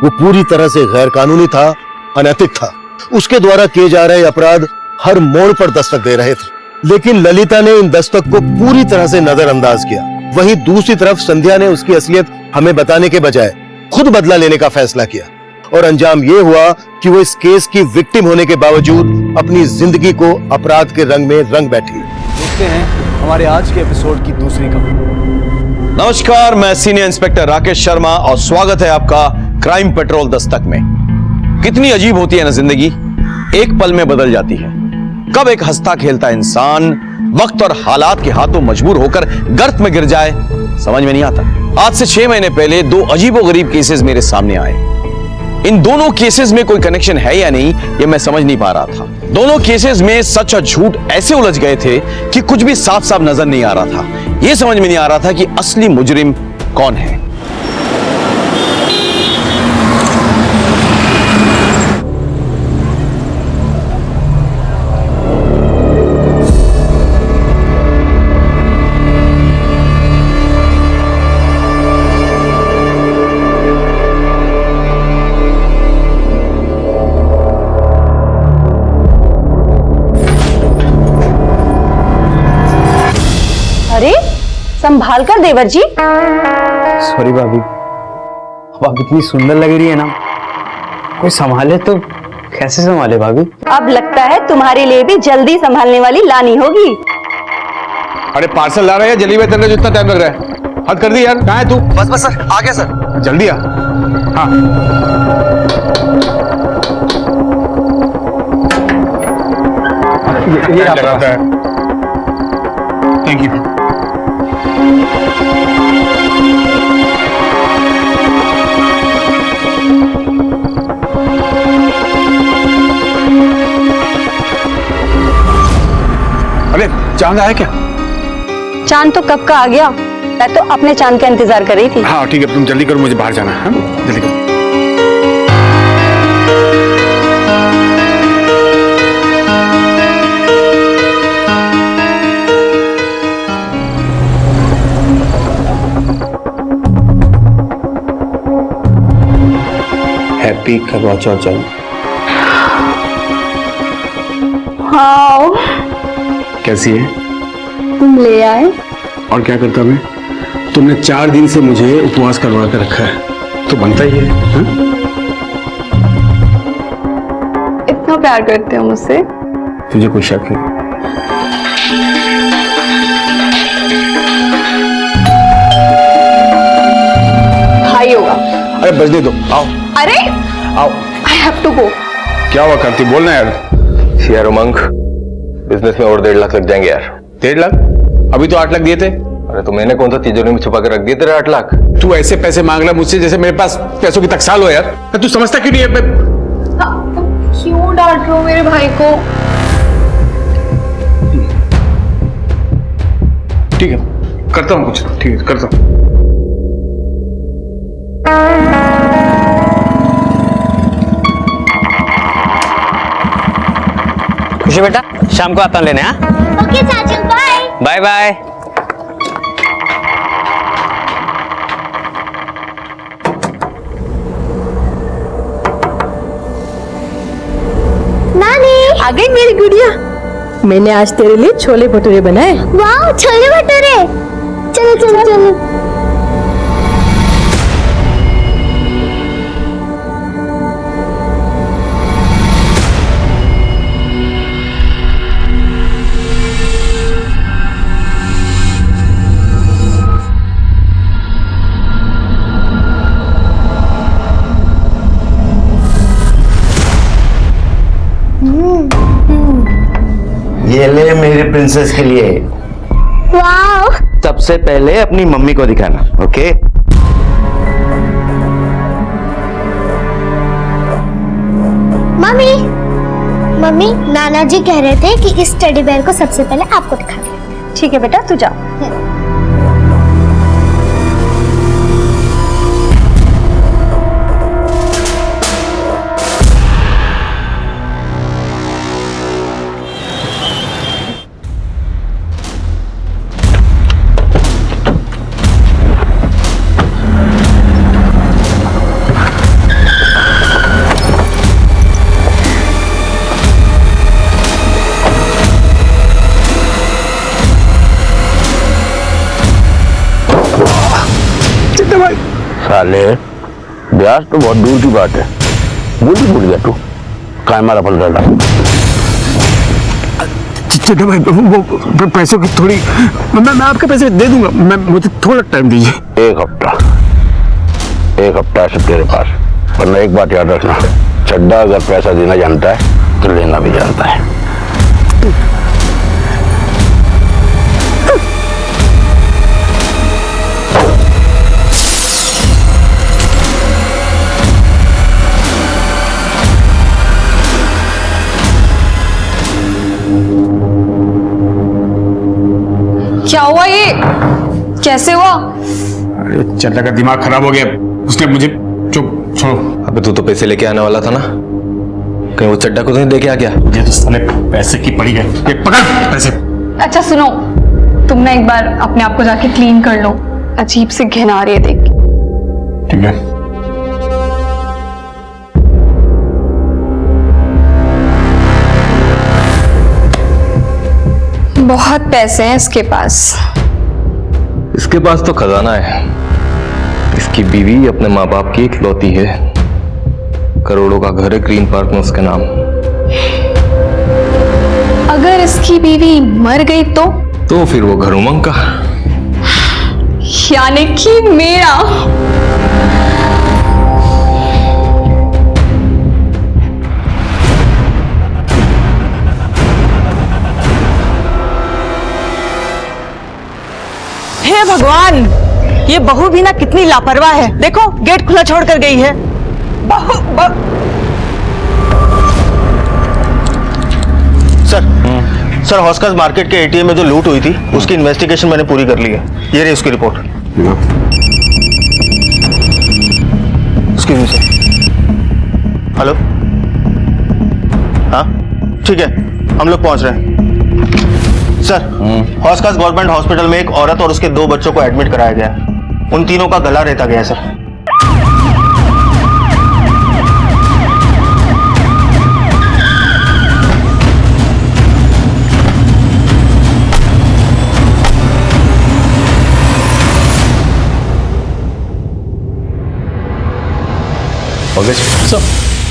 वो पूरी तरह से गैर कानूनी था, अनैतिक था। उसके द्वारा किए जा रहे अपराध हर मोड़ पर दस्तक दे रहे थे, लेकिन ललिता ने इन दस्तक को पूरी तरह से नजरअंदाज किया। वहीं दूसरी तरफ संध्या ने उसकी असलियत हमें बताने के बजाय खुद बदला लेने का फैसला किया, और अंजाम यह हुआ कि वो इस केस की विक्टिम होने के बावजूद अपनी जिंदगी को अपराध के रंग में रंग बैठी। देखते हैं हमारे आज के एपिसोड की दूसरी खबर। नमस्कार, मैं सीनियर इंस्पेक्टर राकेश शर्मा और स्वागत है आपका क्राइम पेट्रोल दस्तक में। कितनी अजीब होती है ना जिंदगी, एक पल में बदल जाती है। कब एक हंसता खेलता इंसान वक्त और हालात के हाथों मजबूर होकर गर्त में गिर जाए, समझ में नहीं आता। आज से 6 महीने पहले 2 अजीबोगरीब केसेस मेरे सामने आए। इन दोनों केसेस में कोई कनेक्शन है या नहीं, ये मैं समझ नहीं पा रहा था। दोनों केसेस में सच और झूठ ऐसे उलझ गए थे कि कुछ भी साफ साफ नजर नहीं आ रहा था। यह समझ में नहीं आ रहा था कि असली मुजरिम कौन है। अरे संभाल कर देवर जी। सॉरी भाभी, अब आप इतनी सुंदर लग रही है ना, कोई संभाले तो कैसे संभाले भाभी? अब लगता है तुम्हारे लिए भी जल्दी संभालने वाली लानी होगी। अरे पार्सल ला रहा है, जल्दी में तेरे जितना टाइम लग रहा है। हद कर दी यार, कहाँ है तू? बस बस सर, आ गया सर। जल्दी आ। हाँ ये लगाता है। Thank you. अरे चांद आया क्या? चांद तो कब का आ गया, मैं तो अपने चांद का इंतजार कर रही थी। हाँ ठीक है, तुम जल्दी करो, मुझे बाहर जाना है। हाँ? जल्दी करो। हैप्पी करवा चौथ जन्म। हाँ कैसी है? तुम ले आए। और क्या करता मैं? तुमने 4 दिन से मुझे उपवास करवा कर रखा है, तो बनता ही है। हाँ? इतना प्यार करते हो मुझसे? तुझे कोई शक है? भाई होगा। अरे बजने दो, आओ अरे आओ। I have to go. क्या हुआ करती, बोलना यार। यार उमंग, बिजनेस में और 1.5 लाख लग जाएंगे यार। 1.5 लाख? अभी तो 8 लाख दिए थे। अरे तो मैंने कौन सा तिजोरी में छुपा कर रख दिए तेरे 8 लाख? तू ऐसे पैसे मांग रहा मुझसे जैसे मेरे पास पैसों की टकसाल हो यार। तू समझता क्यों नहीं है? क्यों डांट रहे हो मेरे भाई को? ठीक है, करता हूँ कुछ। ठीक है, करता हूँ। खुशी बेटा, शाम को आता हूँ लेने। हाँ ओके चाचू, बाय बाय बाय। नानी। आ गई मेरी गुड़िया। मैंने आज तेरे लिए छोले भटूरे बनाए। वाह, छोले भटूरे। चलो चलो चलो। प्रिंसेस के लिए। वाह। सबसे पहले अपनी मम्मी को दिखाना, ओके? मम्मी, मम्मी, नाना जी कह रहे थे कि इस टेडी बेयर को सबसे पहले आपको दिखाना। ठीक है बेटा, तू जा। साले ब्याज तो बहुत दूर की बात है, भूल गया तू काय मारा पड़ रहा। चिट्टा भाई, वो पैसों की थोड़ी मैं आपके पैसे दे दूंगा, मुझे थोड़ा टाइम दीजिए। एक हफ्ता है तेरे पास, वरना एक बात याद रखना, चड्डा अगर पैसा देना जानता है तो लेना भी जानता है। क्या हुआ ये? कैसे हुआ? अरे चड्डा का दिमाग खराब हो गया, उसने मुझे चुप छोड़ो। अबे तू तो पैसे लेके आने वाला था ना, कहीं वो चड्डा को नहीं दे के आ गया? ये तो साले पैसे की पड़ी है, ये पकड़ पैसे। अच्छा सुनो, तुम ना एक बार अपने आप को जाके क्लीन कर लो, अजीब सी घिन आ रही है देख। ठीक है। बहुत पैसे हैं इसके पास। इसके पास तो खजाना है, इसकी बीवी अपने माँ बाप की इकलौती है, करोड़ों का घर है ग्रीन पार्क में उसके नाम। अगर इसकी बीवी मर गई तो फिर वो घर उमंग का, यानी कि मेरा। हे भगवान, ये बहू भी ना कितनी लापरवाह है। देखो गेट खुला छोड़ कर गई है। सर हॉस्कर्स मार्केट के एटीएम में जो लूट हुई थी उसकी इन्वेस्टिगेशन मैंने पूरी कर ली है। ये रही उसकी report. Excuse me sir. Hello, हाँ ठीक है, हम लोग पहुंच रहे हैं। सर हॉस्कर्स गवर्नमेंट हॉस्पिटल में एक औरत और उसके 2 बच्चों को एडमिट कराया गया है। उन तीनों का गला रेता गया है सर। सर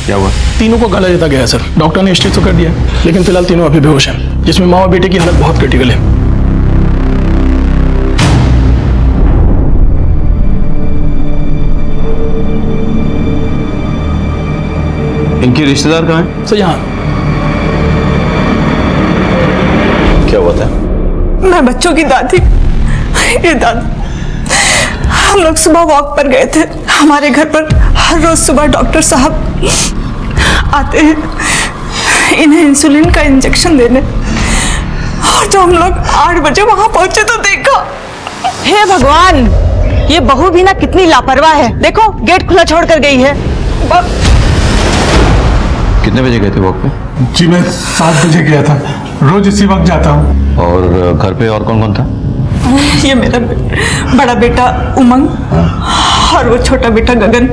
क्या हुआ? तीनों को गला देता गया है सर। डॉक्टर ने स्टेज तो कर दिया, लेकिन फिलहाल तीनों अभी बेहोश हैं, जिसमें माँ और बेटे की हालत बहुत क्रिटिकल है। इनके रिश्तेदार कहाँ हैं? सर यहाँ। क्या हुआ था? मैं बच्चों की दादी। ये दादी, हम लोग सुबह वॉक पर गए थे। हमारे घर पर हर रोज सुबह डॉक्टर साहब आते हैं इन्हें इंसुलिन का इंजेक्शन देने, और जब हम लोग 8 बजे वहां पहुंचे तो देखा। हे भगवान, ये बहू भी ना कितनी लापरवाह है। देखो गेट खुला छोड़ कर गई है। कितने बजे गए थे वॉक पे? जी मैं 7 बजे गया था, रोज इसी वक्त जाता हूँ। और घर पे और कौन कौन था? ये मेरा बड़ा बेटा उमंग और वो छोटा बेटा गगन।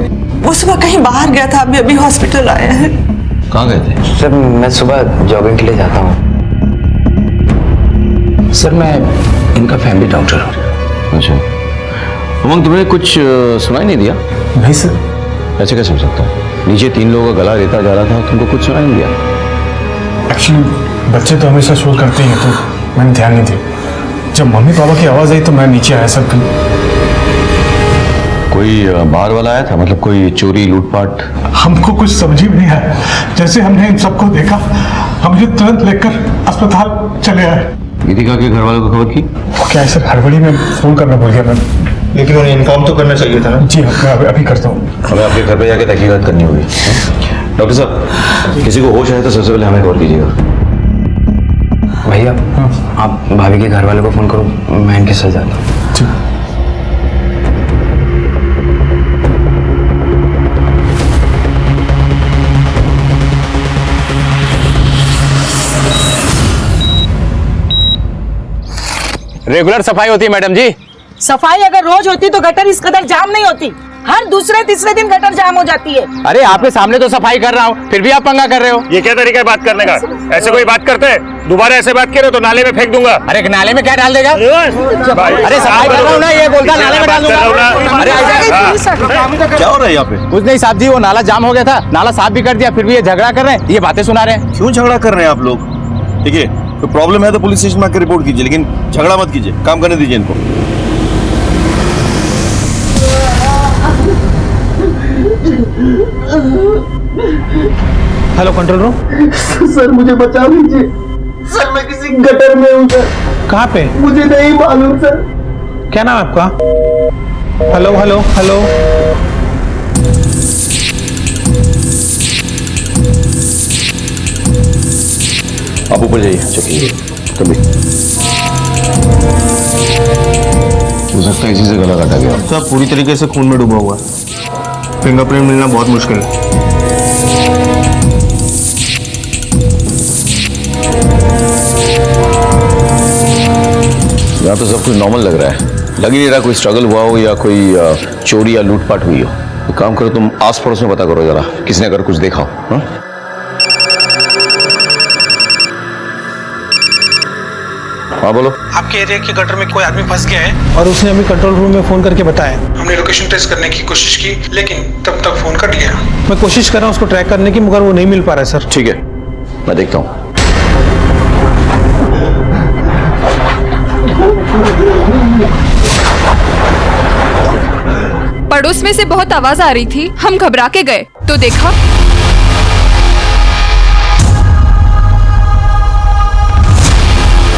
वो सुबह कहीं बाहर गया था, अभी अभी हॉस्पिटल आया है। कहाँ गए थे? सर मैं सुबह जॉगिंग के लिए जाता हूँ। सर मैं इनका फैमिली डॉक्टर हूँ। अच्छा, उमंग तुम्हें कुछ सुनाई नहीं दिया? नहीं सर। ऐसे कैसे हो सकता है? नीचे 3 लोगों का गला रेता जा रहा था, तुमको कुछ सुनाई नहीं दिया? एक्चुअली बच्चे तो हमेशा शोर करते हैं, तो मैंने ध्यान नहीं दिया। जब मम्मी पापा की आवाज आई तो मैं नीचे आया सर। कोई बाहर वाला आया था? मतलब कोई चोरी लूटपाट? हमको कुछ समझ ही नहीं आया। जैसे हमने इन सबको देखा, हम ये तुरंत लेकर अस्पताल चले आए। गीतिका के घर वालों को खबर की? क्या है सर, हड़बड़ी में फोन करना भूल गया मैं, लेकिन उन्हें इन्फॉर्म तो करना चाहिए था ना। जी हाँ, मैं अभी करता हूँ। हमें आपके घर पे जाके तहकीकात करनी होगी। डॉक्टर साहब, किसी को होश आए तो सबसे पहले हमें खबर कीजिएगा। भैया आप भाभी के घर वालों को फोन करो, मैं इनके साथ जाता हूँ। रेगुलर सफाई होती है मैडम जी। सफाई अगर रोज होती तो गटर इस कदर जाम नहीं होती। हर दूसरे तीसरे दिन गटर जाम हो जाती है। अरे आपके सामने तो सफाई कर रहा हूँ, फिर भी आप पंगा कर रहे हो। ये क्या तरीका है बात करने का? ऐसे कोई बात करते हैं? दोबारा ऐसे बात करे तो नाले में फेंक दूंगा। अरे नाले में क्या डाल देगा? अरे सफाई कर रहा हूँ ना, ये बोलता नाले में डाल दूंगा। अरे क्या हो रहा है यहाँ पे? कुछ नहीं साहब जी, वो नाला जाम हो गया था, नाला साफ भी कर दिया, फिर भी ये झगड़ा कर रहे हैं, ये बातें सुना रहे हैं। क्यों झगड़ा कर रहे हैं आप लोग? देखिए, तो प्रॉब्लम है तो पुलिस स्टेशन में आकर रिपोर्ट कीजिए, लेकिन झगड़ा मत कीजिए, काम करने दीजिए इनको। Hello control room. सर मुझे बचा लीजिए सर, मैं किसी गटर में हूँ सर। कहाँ पे? मुझे नहीं मालूम सर। क्या नाम है आपका? Hello hello hello. आप ऊपर जाइए, चेक कीजिए। कभी हो सकता है इसी से गला काटा गया। सर पूरी तरीके से खून में डूबा हुआ है, फिंगरप्रिंट मिलना बहुत मुश्किल है। यहाँ तो सब कुछ नॉर्मल लग रहा है, लग ही नहीं रहा कोई स्ट्रगल हुआ हो या कोई चोरी या लूटपाट हुई हो। तो काम करो, तुम आस पड़ोस में पता करो जरा, किसी ने अगर कुछ देखा हो। हाँ? हाँ बोलो। आपके एरिया के गटर में कोई आदमी फंस गया है और उसने अभी कंट्रोल रूम में फोन करके बताया। हमने लोकेशन ट्रेस करने की कोशिश की, लेकिन तब तक फोन कट गया। मैं कोशिश कर रहा हूँ उसको ट्रैक करने की, मगर वो नहीं मिल पा रहा है सर। ठीक है, मैं देखता हूँ। पड़ोस में से बहुत आवाज आ रही थी, हम घबरा के गए तो देखा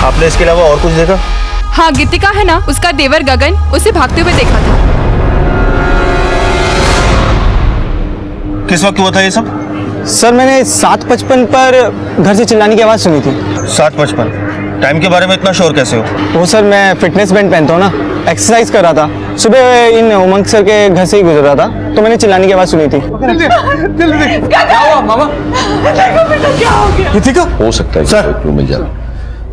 आपने इसके अलावा और कुछ देखा? हाँ, गीतिका है ना, उसका देवर गगन उसे भागते हुए देखा था। किस वक्त हुआ था ये सब? सर मैंने 7:55 पर घर से चिल्लाने की आवाज सुनी थी। 7:55? टाइम के बारे में इतना श्योर कैसे हो? वो सर मैं फिटनेस बैंड पहनता हूँ ना, एक्सरसाइज कर रहा था। सुबह इन उमंग सर के घर से ही गुजर रहा था, तो मैंने चिल्लाने की आवाज सुनी थी। क्या हुआ मामा? देखो बेटा क्या हो गया? गीतिका? हो सकता है सर क्यों मिल जाए।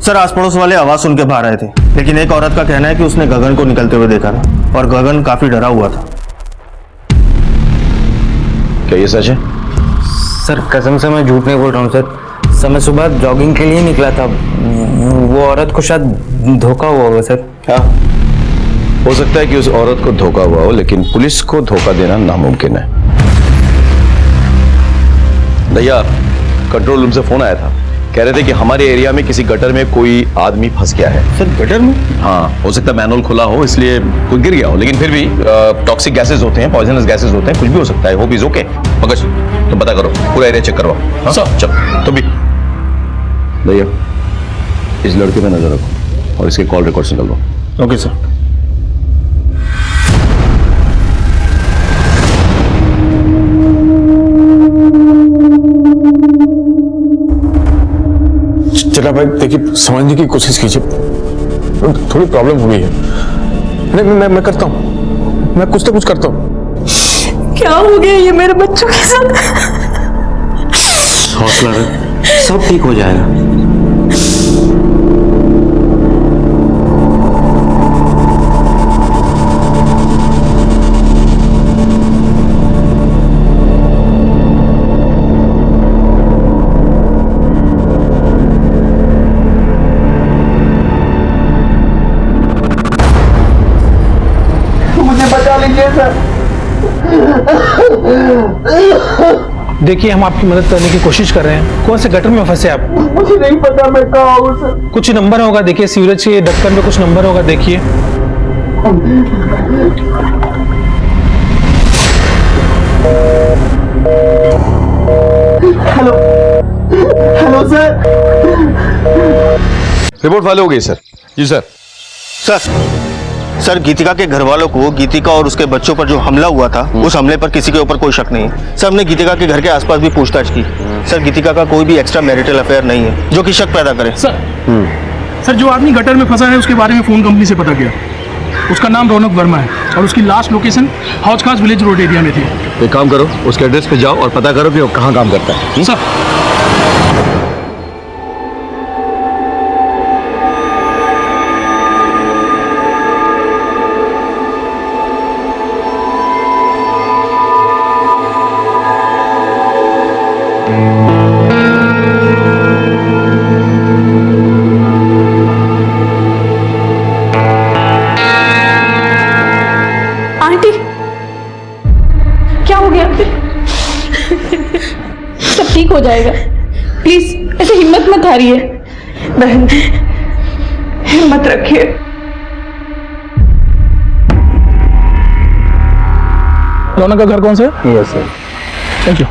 सर आस पड़ोस वाले आवाज सुन के बाहर आए थे, लेकिन एक औरत का कहना है कि उसने गगन को निकलते हुए देखा था और गगन काफी डरा हुआ था। क्या ये सच है? सर कसम से मैं झूठ नहीं बोल रहा हूँ सर। मैं सुबह जॉगिंग के लिए निकला था, वो औरत को शायद धोखा हुआ होगा सर। हाँ, हो सकता है कि उस औरत को धोखा हुआ हो, लेकिन पुलिस को धोखा देना नामुमकिन है। भैया, कंट्रोल रूम से फोन आया था, कह रहे थे कि हमारे एरिया में किसी गटर में कोई आदमी फंस गया है। सर गटर में? हाँ, हो सकता है मैनुअल खुला हो इसलिए कोई गिर गया हो, लेकिन फिर भी टॉक्सिक गैसेस होते हैं, पॉइजनस गैसेस होते हैं, कुछ भी हो सकता है। Hope is okay. पंकज तुम पता करो, पूरा एरिया चेक करवाओ। हाँ चलो, तुम भी भैया इस लड़के पे नजर रखो और इसके कॉल रिकॉर्ड निकलवाओ। Okay sir. चला भाई, देखिए समझने की कोशिश कीजिए, थोड़ी प्रॉब्लम हो गई है। नहीं मैं करता हूँ, मैं कुछ तो कुछ करता हूँ। क्या हो गया ये मेरे बच्चों के साथ? हौसला रख, सब ठीक हो जाएगा। देखिए हम आपकी मदद करने की कोशिश कर रहे हैं। कौन से गटर में फंसे आप? मुझे नहीं पता मैं कहाँ हूँ सर। कुछ नंबर होगा, देखिए सीवरेज के ढक्कन में कुछ नंबर होगा, देखिए। Hello hello sir. Report file हो गई सर। जी सर। सर गीतिका के घर वालों को गीतिका और उसके बच्चों पर जो हमला हुआ था उस हमले पर किसी के ऊपर कोई शक नहीं है। सर हमने गीतिका के घर के आसपास भी पूछताछ की। सर गीतिका का कोई भी एक्स्ट्रा मैरिटल अफेयर नहीं है जो कि शक पैदा करे। सर जो आदमी गटर में फंसा है उसके बारे में फोन कंपनी से पता किया। उसका नाम रौनक वर्मा है और उसकी लास्ट लोकेशन हौज खास विलेज रोड एरिया में थी। एक काम करो, उसके एड्रेस पे जाओ और पता करो कि वो कहाँ काम करता है। सर आंटी क्या हो गया? सब ठीक हो जाएगा, प्लीज ऐसे हिम्मत मत हारिए। बहन जी हिम्मत रखिए। रौनक का घर कौन सा है? Yes sir. Thank you.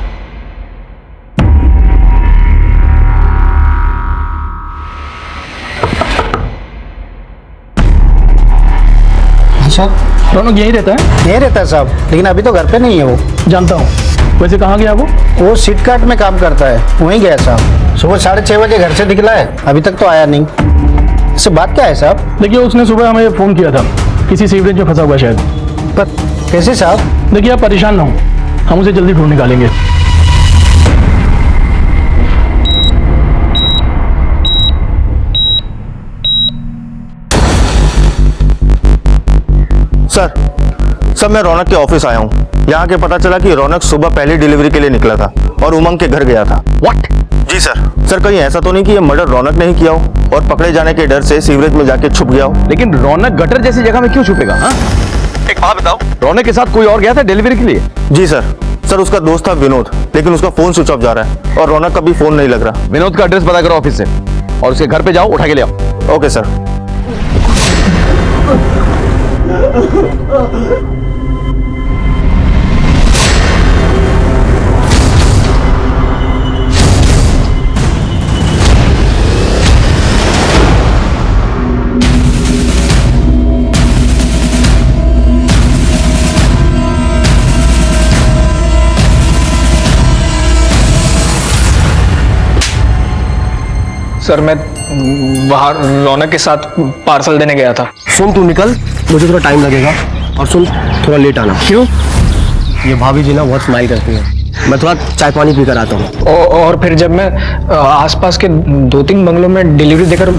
Sir Raunak यहीं रहता है? यहीं रहता है साहब, लेकिन अभी तो घर पे नहीं है वो। जानता हूँ। वैसे कहाँ गया वो? वो सिटकाट में काम करता है, वहीं गया साहब। सुबह 6:30 बजे घर से निकला है, अभी तक तो आया नहीं। इससे बात क्या है साहब? देखिए उसने सुबह हमें फोन किया था, किसी सीवरेज में फंसा हुआ शायद। पर कैसे साहब? देखिए आप परेशान ना हो, हम उसे जल्दी ढूंढ निकालेंगे। सर मैं रौनक के ऑफिस आया हूँ। यहाँ के पता चला कि रौनक सुबह पहली डिलीवरी के लिए निकला था और उमंग के घर गया था। व्हाट? जी सर कहीं ऐसा तो नहीं कि ये मर्डर रौनक ने ही किया हो और पकड़े जाने के डर से सीवरेज में जाके छुप गया हो? लेकिन रौनक गटर जैसी जगह में क्यों छुपेगा? हाँ, एक बात बताओ, रौनक के साथ कोई और गया था डिलीवरी के लिए? जी सर उसका दोस्त था विनोद, लेकिन उसका फोन स्विच ऑफ जा रहा है और रौनक का भी फोन नहीं लग रहा। विनोद का एड्रेस पता करो ऑफिस से और उसके घर पे जाओ, उठा के ले आओ। Okay sir. सर मैं बाहर रौनक के साथ पार्सल देने गया था। सुन तू निकल, मुझे थोड़ा टाइम लगेगा। और सुन थोड़ा लेट आना। क्यों? ये भाभी जी ना बहुत स्माइल करती है, मैं थोड़ा चाय पानी पी कर आता हूँ। और फिर जब मैं आसपास के 2-3 बंगलों में डिलीवरी देकर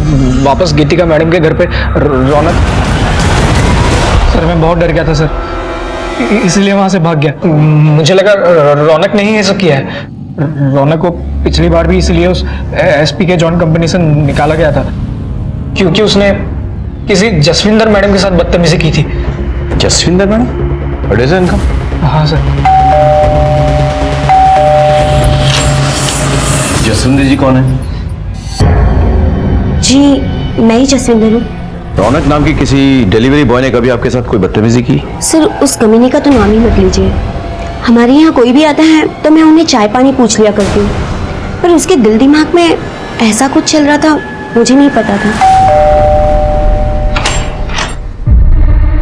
वापस गीतिका मैडम के घर पे रौनक, सर मैं बहुत डर गया था सर, इसलिए वहां से भाग गया। मुझे लगा रौनक ने ही ये सब किया है। रौनक को पिछली बार भी इसलिए उस एसपी के जॉइंट कंपनी से निकाला गया था क्योंकि उसने किसी जसविंदर मैडम के साथ बदतमीजी की थी। जसविंदर मैडम? व्हाट इज इनका? हाँ सर। जसविंदर जी कौन है? जी मैं ही जसविंदर हूँ। रौनक नाम की किसी डिलीवरी बॉय ने कभी आपके साथ कोई बदतमीजी की? सर उस कमीने का तो नाम ही मत लीजिए। हमारे यहाँ कोई भी आता है तो मैं उन्हें चाय पानी पूछ लिया करती हूँ, पर उसके दिल दिमाग में ऐसा कुछ चल रहा था मुझे नहीं पता था।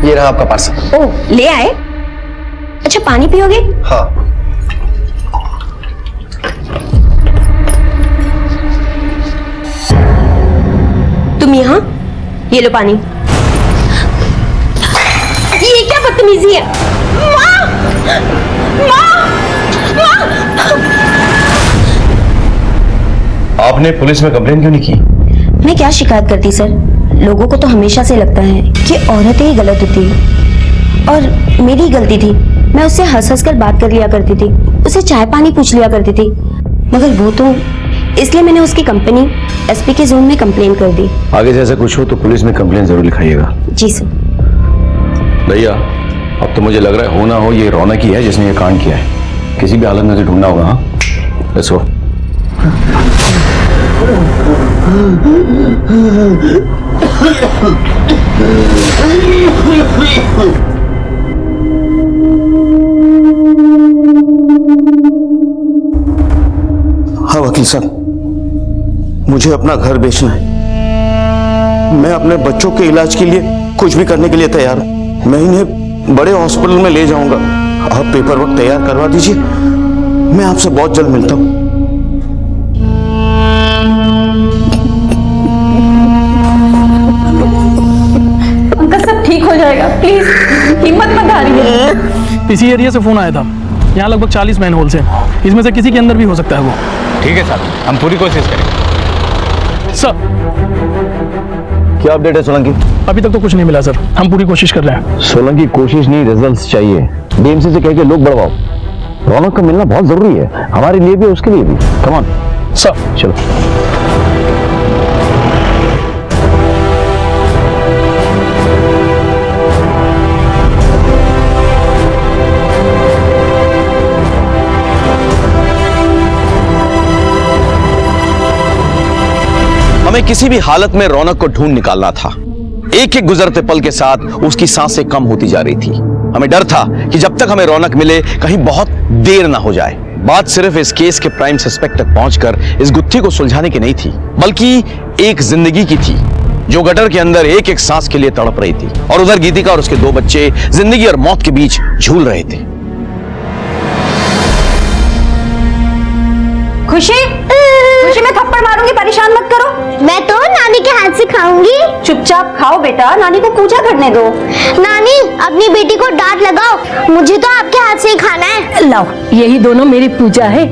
ये रहा आपका पार्सल। ओह ले आए? अच्छा पानी पियोगे? हाँ। तुम यहाँ, ये लो पानी। ये क्या बदतमीजी है? माँ! माँ! माँ! आपने पुलिस में कंप्लेन क्यों नहीं की? मैं क्या शिकायत करती सर, लोगों को तो हमेशा से लगता है कि औरतें ही गलत होती है और मेरी गलती थी। मैं उससे हंस हंस कर बात कर लिया करती थी, उसे चाय पानी पूछ लिया करती थी, मगर वो तो, इसलिए मैंने उसकी कंपनी एसपी के जोन में कंप्लेन कर दी। आगे से ऐसा कुछ हो तो पुलिस में कंप्लेन जरूर लिखाइएगा। जी सर। भैया अब तो मुझे लग रहा है हो ना हो ये रौनक ही है जिसने ये कांड किया है। किसी भी हालत में उसे ढूंढना होगा। हाँ लेट्स गो। हाँ वकील साहब, मुझे अपना घर बेचना है। मैं अपने बच्चों के इलाज के लिए कुछ भी करने के लिए तैयार हूं। मैं इन्हें बड़े हॉस्पिटल में ले जाऊंगा। आप पेपर वर्क तैयार करवा दीजिए, मैं आपसे बहुत जल्द मिलता हूं। अंकल सब ठीक हो जाएगा, प्लीज हिम्मत मत हारिए। इसी एरिया से फोन आया था। यहाँ लगभग 40 मैन होल्स हैं, इसमें से किसी के अंदर भी हो सकता है वो। ठीक है सर, हम पूरी कोशिश करेंगे। सर क्या अपडेट है सोलंकी? अभी तक तो कुछ नहीं मिला सर, हम पूरी कोशिश कर रहे हैं। सोलंकी कोशिश नहीं, रिजल्ट्स चाहिए। डीएमसी से कह के लोग बढ़वाओ। रौनक का मिलना बहुत जरूरी है, हमारे लिए भी उसके लिए भी। Come on sir. चलो। हमें किसी भी हालत में रौनक को ढूंढ निकालना था। एक एक गुजरते पल के साथ उसकी सांसें कम होती जा रही थी। हमें डर था कि जब तक हमें रौनक मिले कहीं बहुत देर ना हो जाए। बात सिर्फ इस केस के प्राइम सस्पेक्ट तक पहुंचकर इस गुत्थी को सुलझाने की नहीं थी, बल्कि एक जिंदगी की थी जो गटर के अंदर एक एक सांस के लिए तड़प रही थी, और उधर गीतिका और उसके 2 बच्चे जिंदगी और मौत के बीच झूल रहे थे। खुशी, खुशी मैं थप्पड़ मारूंगी, परेशान मत करो। मैं तो नानी के हाथ से खाऊंगी। चुपचाप खाओ बेटा, नानी को पूजा करने दो। नानी अपनी बेटी को डांट लगाओ, मुझे तो आपके हाथ से ही खाना है। लाओ, यही दोनों मेरी पूजा है।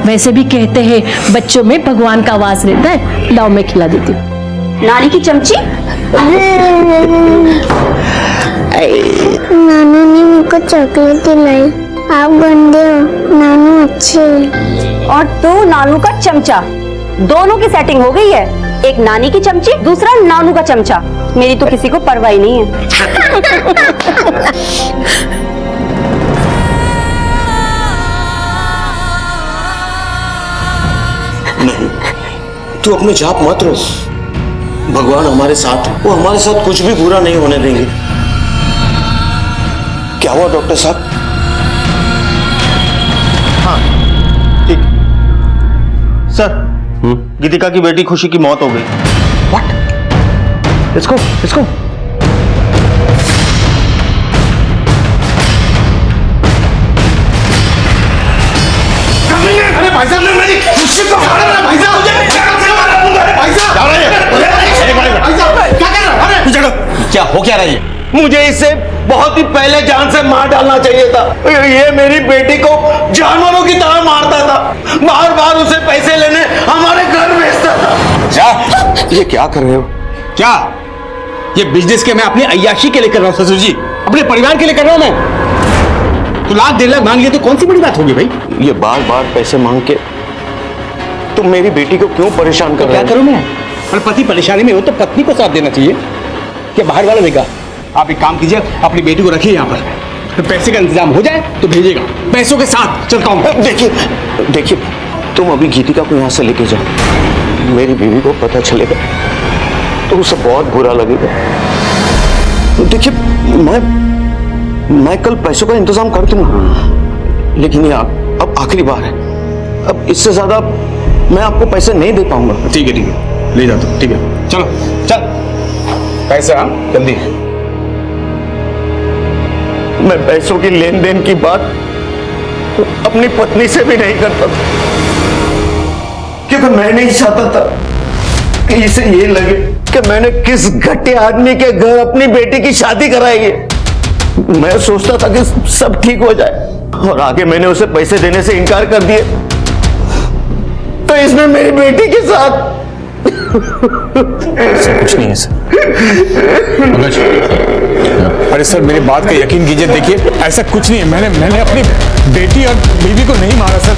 वैसे भी कहते हैं बच्चों में भगवान का वास रहता है। लाओ मैं खिला देती हूँ। नानी की चमची। नानू ने मुझको चॉकलेट दिलाई। आप गंदे हो, नानू अच्छे। और तू नानू का चमचा। दोनों की सेटिंग हो गई है, एक नानी की चमची, दूसरा नानू का चमचा। मेरी तो किसी को परवाह ही नहीं है। नहीं, तू अपने जाप मत रो। भगवान हमारे साथ है, वो हमारे साथ कुछ भी बुरा नहीं होने देंगे। क्या हुआ डॉक्टर साहब? हाँ ठीक सर, गीतिका की बेटी खुशी की मौत हो गई। व्हाट? इसको अरे भाई साहब, मेरी खुशी को मार रहा है भाई साहब। भाई साहब क्या कर रहा है? अरे क्या हो क्या रही है? मुझे इसे बहुत ही पहले जान से मार डालना चाहिए था। ये मेरी बेटी को जानवरों की तरह मारता था, बार बार उसे पैसे लेने हमारे घर भेजता था। क्या ये क्या कर रहे हो? क्या ये बिजनेस के मैं अपनी अय्याशी के लिए कर रहा हूँ ससुर जी, अपने परिवार के लिए कर रहा हूँ मैं। तो लाख 1.5 लाख मांग लिए तो कौन सी बड़ी बात होगी भाई? ये बार बार पैसे मांग के तुम मेरी बेटी को क्यों परेशान कर रहे हो? क्या करूं मैं? और पति परेशानी में हो तो पत्नी को साथ देना चाहिए कि बाहर वाला देगा। आप एक काम कीजिए, अपनी बेटी को रखिए यहाँ पर, तो पैसे का इंतजाम हो जाए तो भेजिएगा, पैसों के साथ चलता हूँ। देखिए तुम अभी गीतिका को यहाँ से लेके जाओ। मेरी बीवी को पता चलेगा तो उसे बहुत बुरा लगेगा। देखिए मैं कल पैसों का इंतजाम कर दूंगा, लेकिन ये अब आखिरी बार है। अब इससे ज्यादा मैं आपको पैसे नहीं दे पाऊंगा। ठीक है ले जाता हूँ। ठीक है चलो चल, पैसे हाँ जल्दी। मैं पैसों की लेन देन की बात अपनी पत्नी से भी नहीं करता था, क्योंकि मैं नहीं चाहता था कि इसे ये लगे कि मैंने किस घटिया आदमी के घर अपनी बेटी की शादी कराई है। मैं सोचता था कि सब ठीक हो जाए, और आगे मैंने उसे पैसे देने से इनकार कर दिए तो इसने मेरी बेटी के साथ। ऐसा कुछ नहीं है सर। अरे सर मेरी बात का यकीन कीजिए, देखिए ऐसा कुछ नहीं है। मैंने अपनी बेटी और बीवी को नहीं मारा सर।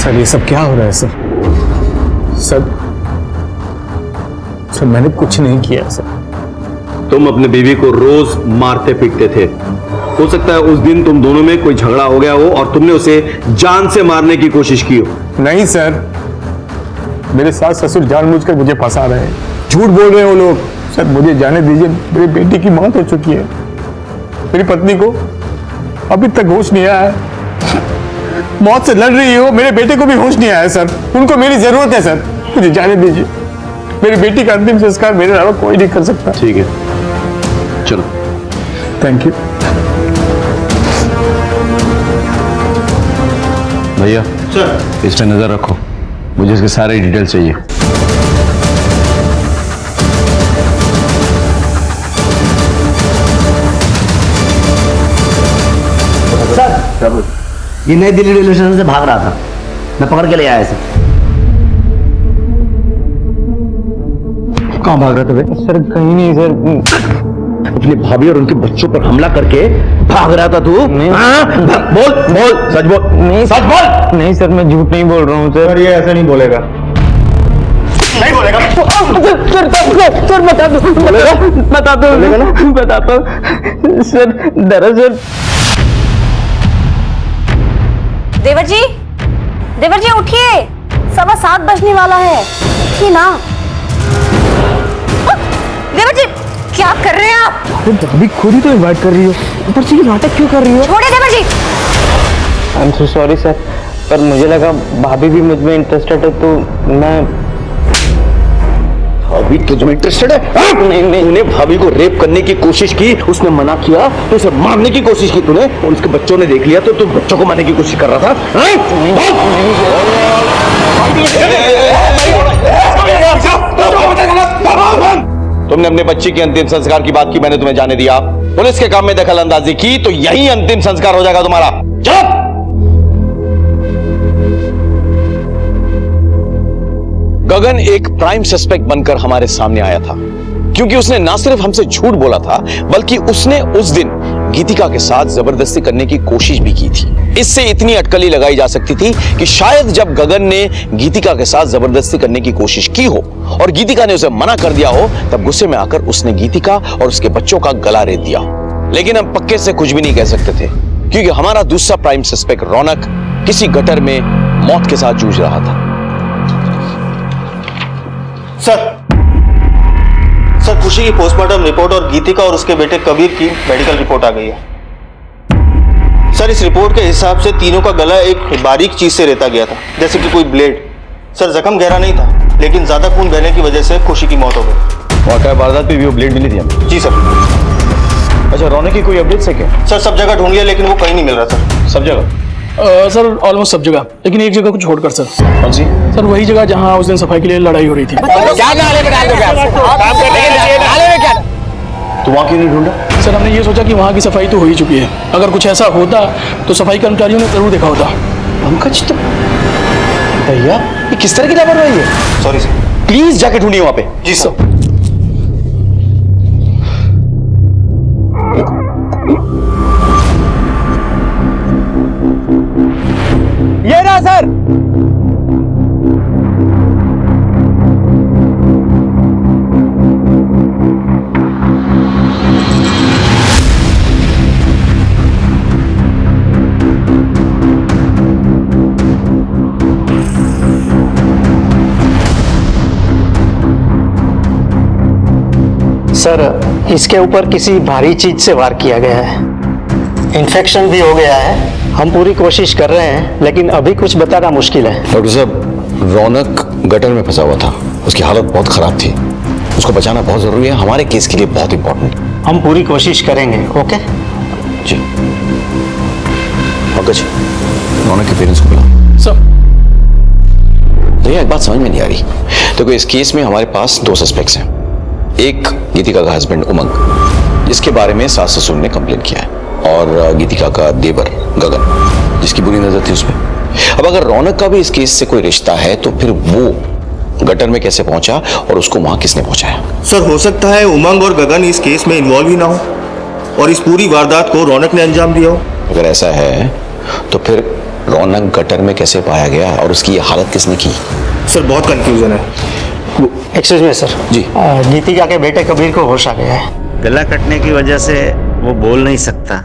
सर ये सब क्या हो रहा है सर? सर मैंने कुछ नहीं किया सर। तुम अपने बीवी को रोज मारते पीटते थे। हो सकता है उस दिन तुम दोनों में कोई झगड़ा हो गया हो और तुमने उसे जान से मारने की कोशिश की हो। नहीं सर, मेरे सास ससुर जानबूझकर मुझे फंसा रहे हैं, झूठ बोल रहे हैं वो लोग। सर मुझे जाने दीजिए, मेरी बेटी की मौत हो चुकी है, मेरी पत्नी को अभी तक होश नहीं आया है, मौत से लड़ रही हो, मेरे बेटे को भी होश नहीं आया सर, उनको मेरी जरूरत है सर, मुझे जाने दीजिए। मेरी बेटी का अंतिम संस्कार मेरे अलावा कोई नहीं कर सकता। ठीक है, चलो। थैंक यू भैया। सर, इस पे नजर रखो, मुझे इसके सारे डिटेल चाहिए। सर, ये नई दिल्ली रेलवे स्टेशन से भाग रहा था, मैं पकड़ के ले आया सर। कहाँ भाग रहे थे भाई? सर कहीं नहीं सर, अपनी भाभी और उनके बच्चों पर हमला करके भाग रहा था तू? बोल बोल, सच बोल। नहीं सच बोल। नहीं सर, मैं झूठ नहीं बोल रहा हूँ सर। ये ऐसा नहीं बोलेगा। नहीं बोलेगा? सर बता दो, बता दो, बता दो सर। दरअसल देवर जी उठिए, 7:15 बजने वाला है, उठिए ना। देवर जी क्या कर रहे हैं आप? अभी खुद ही तो इनवाइट कर रही हो, ऊपर से ये नाटक क्यों कर रही हो? छोड़े देवर जी। I am so sorry sir, पर मुझे लगा भाभी भी मुझ में इंटरेस्टेड है तो मैं। भाभी तुझ में इंटरेस्टेड है? नहीं, तूने भाभी को रेप करने की कोशिश की, उसने मना किया तो उसे मारने की कोशिश की तूने, और उसके बच्चों ने देख लिया तो तू बच्चों को मारने की कोशिश कर रहा था। तुमने अपने बच्चे के अंतिम संस्कार की बात की, मैंने तुम्हें जाने दिया। पुलिस के काम में दखल अंदाजी की तो यही अंतिम संस्कार हो जाएगा तुम्हारा। चलो। गगन एक प्राइम सस्पेक्ट बनकर हमारे सामने आया था, क्योंकि उसने ना सिर्फ हमसे झूठ बोला था, बल्कि उसने उस दिन गीतिका के साथ जबरदस्ती करने की कोशिश भी की थी। इससे इतनी अटकली लगाई जा सकती थी कि शायद जब गगन ने गीतिका के साथ जबरदस्ती करने की कोशिश की हो और गीतिका ने उसे मना कर दिया हो, तब गुस्से में आकर उसने गीतिका और उसके बच्चों का गला रेत दिया हो। लेकिन हम पक्के से कुछ भी नहीं कह सकते थे, क्योंकि हमारा दूसरा प्राइम सस्पेक्ट रौनक किसी गटर में मौत के साथ जूझ रहा था। सर, खुशी की पोस्टमार्टम रिपोर्ट और गीतिका और उसके बेटे कबीर की मेडिकल रिपोर्ट आ गई है। सर, इस रिपोर्ट के हिसाब से तीनों का गला एक बारीक चीज से रेता गया था, जैसे कि कोई ब्लेड। सर, जख्म गहरा नहीं था, लेकिन ज्यादा खून बहने की वजह से खुशी की मौत हो गई। वाकई वारदात पे भी वो ब्लेड मिली थी हमें? जी सर। अच्छा, रौनक की कोई अपडेट है क्या? सर, सब जगह ढूंढ लिया, लेकिन वो कहीं नहीं मिल रहा सर। सब जगह? सर ऑलमोस्ट सब जगह, लेकिन एक जगह को छोड़कर सर। कौन सी? सर वही जगह जहां उस दिन सफाई के लिए लड़ाई हो रही थी। क्या नाले में डाल दो, क्या काम करने के लिए नाले में क्या? तो वहां क्यों नहीं ढूंढा? सर हमने ये सोचा कि वहां की सफाई तो हो ही चुकी है, अगर कुछ ऐसा होता तो सफाई कर्मचारियों ने जरूर देखा होता। पंकज, तो भैया ये किस तरह की लापरवाही है? Sorry sir. प्लीज जाके ढूंढिए वहां पे। जी सर। ये रहा सर। सर, इसके ऊपर किसी भारी चीज से वार किया गया है, इन्फेक्शन भी हो गया है। हम पूरी कोशिश कर रहे हैं, लेकिन अभी कुछ बताना मुश्किल है। डॉक्टर साहब, रौनक गटर में फंसा हुआ था, उसकी हालत बहुत खराब थी, उसको बचाना बहुत जरूरी है, हमारे केस के लिए बहुत इंपॉर्टेंट। हम पूरी कोशिश करेंगे। ओके जी। पंकज, रौनक के पेरेंट्स को बुलाओ। सर भैया एक बात समझ में नहीं आ रही। देखो, इस केस में हमारे पास दो सस्पेक्ट्स हैं। एक गीतिका का हस्बैंड उमंग, जिसके बारे में सास ससुर ने कंप्लेन किया है, और गीतिका का देवर गगन, जिसकी बुरी नजर थी उसमें। अब अगर रौनक का भी इस केस से कोई रिश्ता है तो फिर वो गटर में कैसे पहुंचा और उसको वहां किसने पहुंचाया? सर, हो सकता है उमंग और गगन इस केस में इन्वॉल्व ही ना हो और इस पूरी वारदात को रौनक ने अंजाम दिया हो। अगर ऐसा है तो फिर रौनक गटर में कैसे पाया गया और उसकी ये हालत किसने की? सर, बहुत कंफ्यूजन है। Excuse me sir. जी। गीतिका के बेटे कबीर को होश आ गया है। गला कटने की वजह से वो बोल नहीं सकता।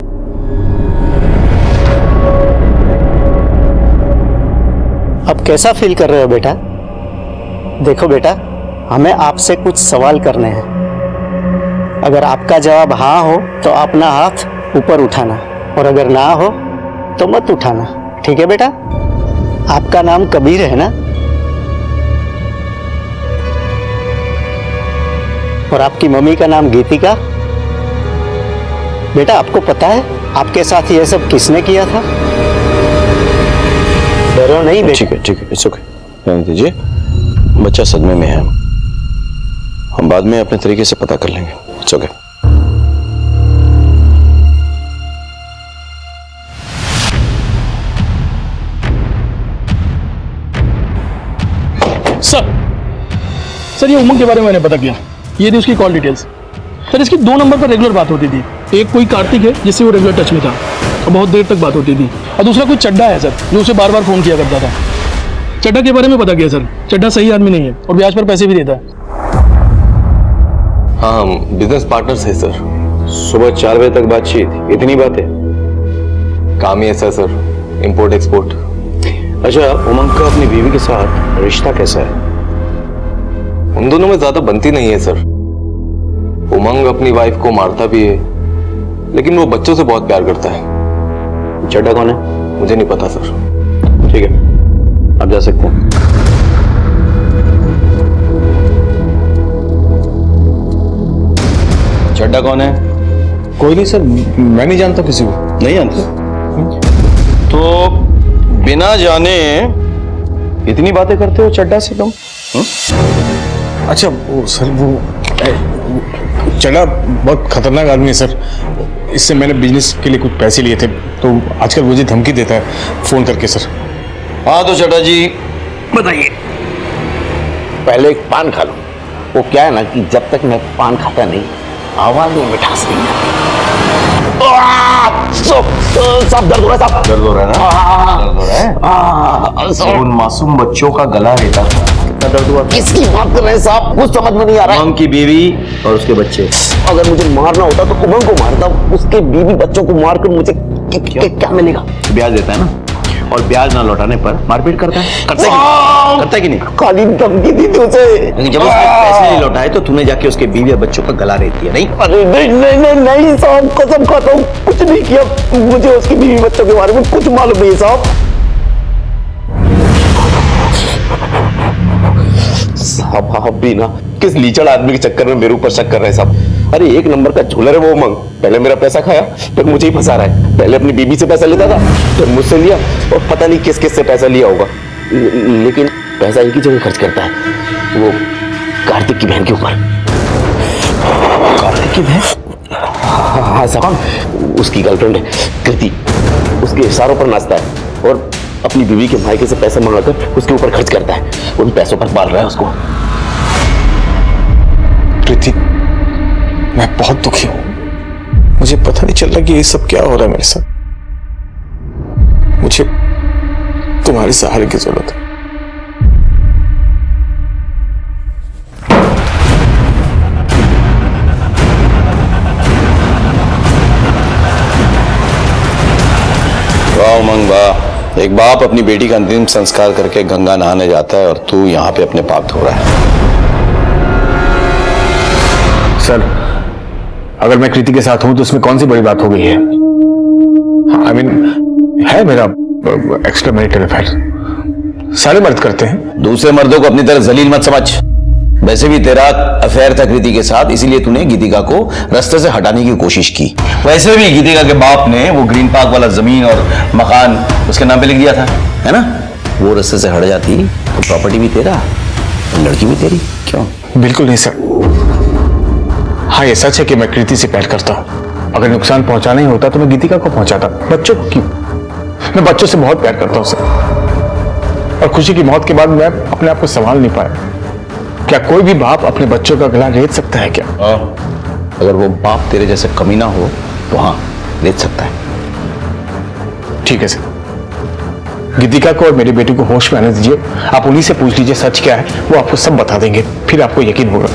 अब कैसा फील कर रहे हो बेटा? देखो बेटा, हमें आपसे कुछ सवाल करने हैं। अगर आपका जवाब हाँ हो तो अपना हाथ ऊपर उठाना, और अगर ना हो तो मत उठाना। ठीक है बेटा? आपका नाम कबीर है ना? और आपकी मम्मी का नाम गीतिका। बेटा, आपको पता है आपके साथ ये सब किसने किया था? डरो नहीं बेटा। ठीक है, इट्स ओके, रहने दीजिए। बच्चा सदमे में है, हम बाद में अपने तरीके से पता कर लेंगे। It's okay. सर, ये उमंग के बारे में मैंने पता किया। ये थी उसकी कॉल डिटेल्स। सर, इसकी 2 नंबर पर रेगुलर बात होती थी। एक कोई कार्तिक है जिससे वो रेगुलर टच में था और बहुत देर तक बात होती थी, और दूसरा कोई चड्डा है सर, जो उसे बार बार फोन किया करता था। चड्डा के बारे में पता किया सर, चड्डा सही आदमी नहीं है और ब्याज पर पैसे भी देता है। हाँ, हम बिजनेस पार्टनर्स हैं सर। सुबह 4 बजे तक बातचीत, इतनी बात है। काम ही ऐसा सर, इंपोर्ट एक्सपोर्ट। अच्छा, उमंग का अपनी बीवी के साथ रिश्ता कैसा है? उन दोनों में ज्यादा बनती नहीं है सर। उमंग अपनी वाइफ को मारता भी है, लेकिन वो बच्चों से बहुत प्यार करता है। चड्डा कौन है? मुझे नहीं पता सर। ठीक है, आप जा सकते हैं। चड्डा कौन है? कोई नहीं सर, मैं नहीं जानता किसी को। नहीं जानते? तो बिना जाने इतनी बातें करते हो चड्डा से तुम? अच्छा वो सर, वो चड्डा बहुत खतरनाक आदमी है सर। इससे मैंने बिजनेस के लिए कुछ पैसे लिए थे, तो आजकल मुझे धमकी देता है फोन करके सर। हाँ तो चड्डा जी बताइए। पहले एक पान खा लो। वो क्या है ना कि जब तक मैं पान खाता नहीं, आवाज में मिठास नहीं आती। सब दर्द हो रहा है, सब दर्द हो रहा है ना? दर्द हो रहा है? उन मासूम बच्चों का गला रहता था। कितना दर्द हुआ? किसकी बात कर रहे हैं साहब? कुछ समझ में नहीं आ रहा है। उमंग की बीवी और उसके बच्चे। अगर मुझे मारना होता तो उमंग को मारता, उसके बीवी बच्चों को मारकर मुझे क्या मिलेगा? ब्याज देता है ना, और ब्याज ना लौटाने पर मारपीट करता है। करता है कि नहीं? खाली धमकी दी थी उसे। जब उसने पैसे नहीं लौटाए तो तूने जाके उसके बीवी और बच्चों का गला रेत दिया, नहीं? अरे नहीं साहब, कसम खाता हूँ कुछ नहीं किया। मुझे उसकी बीवी बच्चों के बारे में कुछ मालूम नहीं है साहब। साहब आप भी ना किस लीचड़ आदमी के चक्कर में मेरे ऊपर शक कर रहे हैं साहब। अरे एक नंबर का झोलर है वो उमंग। पहले मेरा पैसा खाया, फिर मुझे ही फंसा रहा है। पहले अपनी बीबी से पैसा लेता था, फिर मुझसे लिया, और पता नहीं किस किस से पैसा लिया होगा। लेकिन पैसा एक ही जगह खर्च करता है, वो कार्तिक की बहन के ऊपर। कार्तिक की बहन? हाँ साहब, उसकी गर्लफ्रेंड है कृति। उसके इशारों पर नाचता है और अपनी बीवी के मायके से पैसा मंगाकर उसके ऊपर खर्च करता है। उन पैसों पर पाल रहा है उसको। कृति, मैं बहुत दुखी हूं। मुझे पता नहीं चल रहा कि ये सब क्या हो रहा है मेरे साथ। मुझे तुम्हारे सहारे की जरूरत है। वाह उमंग वाह, एक बाप अपनी बेटी का अंतिम संस्कार करके गंगा नहाने जाता है और तू यहाँ पे अपने पाप धो रहा है। सर, अगर मैं कृति के साथ हूं तो उसमें कौन सी बड़ी बात हो गई है? I mean, है मेरा एक्स्ट्रा मैरिटल अफेयर। सारे मर्द करते हैं। दूसरे मर्दों को अपनी तरह जलील मत समझ। वैसे भी तेरा अफेयर था कृति के साथ, इसीलिए तूने गीतिका को रास्ते से हटाने की कोशिश की। वैसे भी गीतिका के बाप ने वो ग्रीन पार्क वाला जमीन और मकान उसके नाम पे लिख दिया था, है ना? वो रास्ते से हट जाती तो प्रॉपर्टी भी तेरा और लड़की भी तेरी। क्यों? बिल्कुल नहीं सर। हाँ, ये सच है कि मैं कृति से प्यार करता हूँ। अगर नुकसान पहुंचाना ही होता तो मैं गीतिका को पहुंचाता। बच्चों को क्यों? मैं बच्चों से बहुत प्यार करता हूँ सर। और खुशी की मौत के बाद मैं अपने आप को संभाल नहीं पाया। क्या कोई भी बाप अपने बच्चों का गला रेत सकता है क्या? अगर वो बाप तेरे जैसे कमीना हो तो हाँ, रेत सकता है। ठीक है सर। गीतिका को और मेरी बेटी को होश में आने दीजिए। आप उन्हीं से पूछ लीजिए सच क्या है, वो आपको सब बता देंगे, फिर आपको यकीन होगा।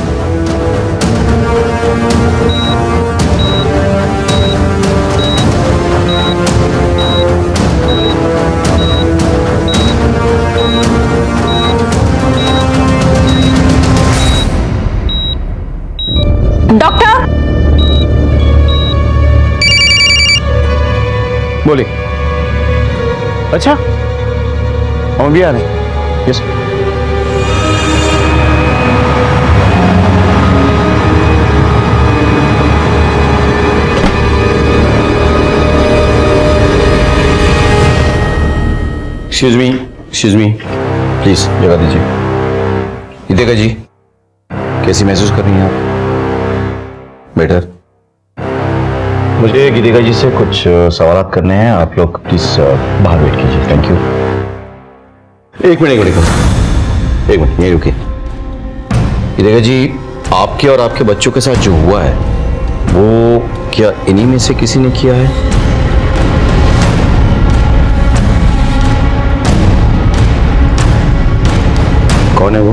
अच्छा, हम भी आ रहे हैं। यस। एक्सक्यूज मी प्लीज जगह दीजिए। गीतिका जी, कैसी महसूस कर रही हैं आप? बेटर। मुझे गीतिका जी से कुछ सवाल करने हैं, आप लोग प्लीज बाहर वेट कीजिए। Thank you. एक मिनट यहीं रुकिए। गीतिका जी, आपके और आपके बच्चों के साथ जो हुआ है वो क्या इन्हीं में से किसी ने किया है? कौन है वो?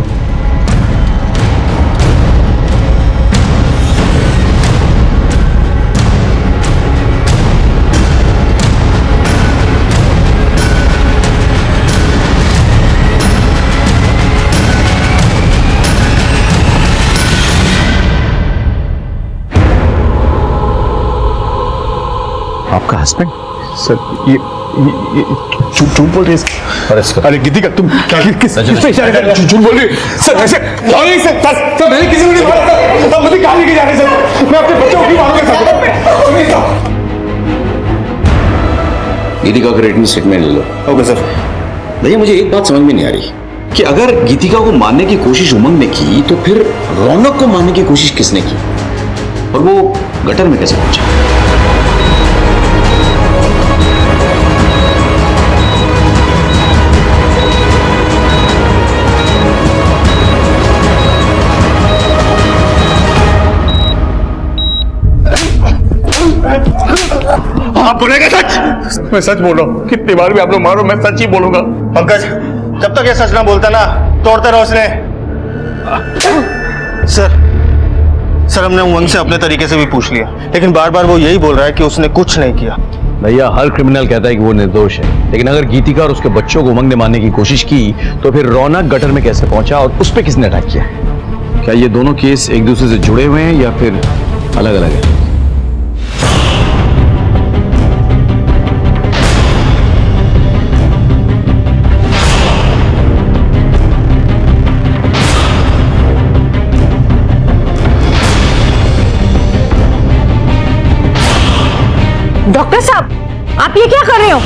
आपका हस्बैंड? सर ये झूठ बोल रहे हैं। अरे गीतिका, तुम क्या किस पे इशारे कर रहे हो? झूठ बोल रही सर। ऐसे नहीं सर, मैंने किसी को नहीं मारा सर। मुझे कहाँ लेके जा रहे सर? मैं अपने बच्चों को भी मारूंगा सर। गीतिका का रिटन स्टेटमेंट ले लो। Okay sir. भैया, मुझे एक बात समझ में नहीं आ रही कि अगर गीतिका को मारने की कोशिश उमंग ने की तो फिर रौनक को मारने की कोशिश किसने की, और वो गटर में कैसे पहुंचा? आप बोलेगा सच? मैं सच बोल रहा हूँ। कितनी बार भी आप लोग मारो, मैं सच ही बोलूंगा। पंकज, जब तक ये सच ना बोलता ना, तोड़ते रहो उसने। सर हमने उमंग से अपने तरीके से भी पूछ लिया, लेकिन बार बार वो यही बोल रहा है कि उसने कुछ नहीं किया। भैया, हर क्रिमिनल कहता है कि वो निर्दोष है, लेकिन अगर गीतिका और उसके बच्चों को उमंग ने मारने की कोशिश की तो फिर रौनक गटर में कैसे पहुंचा और उस पर किसने अटैक किया? क्या ये दोनों केस एक दूसरे से जुड़े हुए हैं या फिर अलग अलग है? डॉक्टर साहब, आप ये क्या कर रहे हो?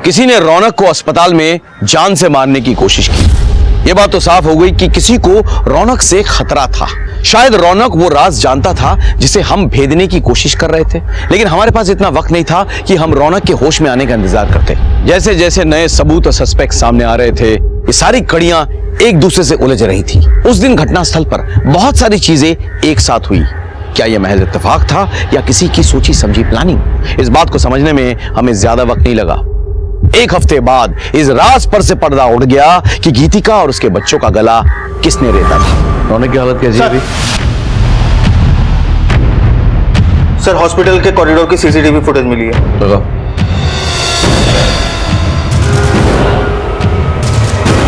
किसी ने रौनक को अस्पताल में जान से मारने की कोशिश की। यह बात तो साफ हो गई कि किसी को रौनक से खतरा था। शायद रौनक वो राज जानता था जिसे हम भेदने की कोशिश कर रहे थे, लेकिन हमारे पास इतना वक्त नहीं था कि हम रौनक के होश में आने का इंतजार करते। जैसे जैसे नए सबूत और सस्पेक्ट सामने आ रहे थे, ये सारी कड़ियां एक दूसरे से उलझ रही थी। उस दिन घटनास्थल पर बहुत सारी चीजें एक साथ हुई। क्या यह महज इत्तेफाक था या किसी की सोची समझी प्लानिंग? इस बात को समझने में हमें ज्यादा वक्त नहीं लगा। एक हफ्ते बाद इस राज पर से पर्दा उड़ गया कि गीतिका और उसके बच्चों का गला किसने रेता था। रौनक की हालत कैसी है अभी? सर, हॉस्पिटल के कॉरिडोर की सीसीटीवी फुटेज मिली है।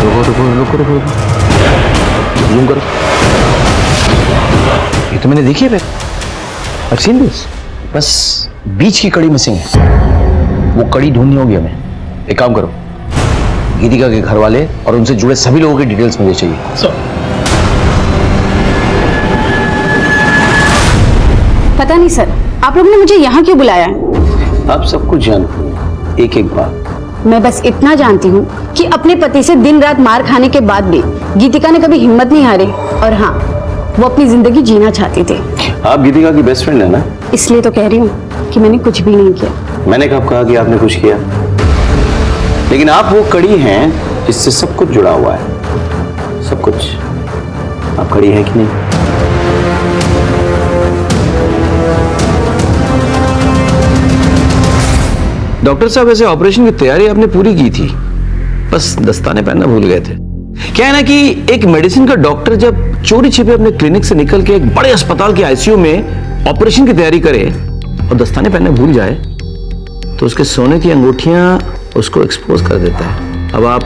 रुको जूम करो। ये तो मैंने देखी है। I've seen this। बस बीच की कड़ी मिसिंग है, वो कड़ी ढूंढनी होगी हमें। एक काम करो, गीतिका के घर वाले और उनसे जुड़े सभी लोगों की डिटेल्स मुझे चाहिए। पता नहीं सर, आप लोगों ने मुझे यहाँ क्यों बुलाया है? आप सब कुछ जानते हैं, एक एक बात। मैं बस इतना जानती हूँ कि अपने पति से दिन रात मार खाने के बाद भी गीतिका ने कभी हिम्मत नहीं हारी, और हाँ, वो अपनी जिंदगी जीना चाहती थी। आप गीतिका की बेस्ट फ्रेंड है ना? इसलिए तो कह रही हूँ कि मैंने कुछ भी नहीं किया। मैंने कब कहा कि आपने कुछ किया? लेकिन आप वो कड़ी हैं जिससे सब कुछ जुड़ा हुआ है। सब कुछ। आप कड़ी हैं कि नहीं? डॉक्टर साहब, ऐसे ऑपरेशन की तैयारी आपने पूरी की थी, बस दस्ताने पहनना भूल गए थे। क्या है ना कि एक मेडिसिन का डॉक्टर जब चोरी छिपे अपने क्लिनिक से निकल के एक बड़े अस्पताल के आईसीयू में ऑपरेशन की तैयारी करे और दस्ताने पहनने भूल जाए तो उसके सोने की अंगूठियां उसको एक्सपोज कर देता है। अब आप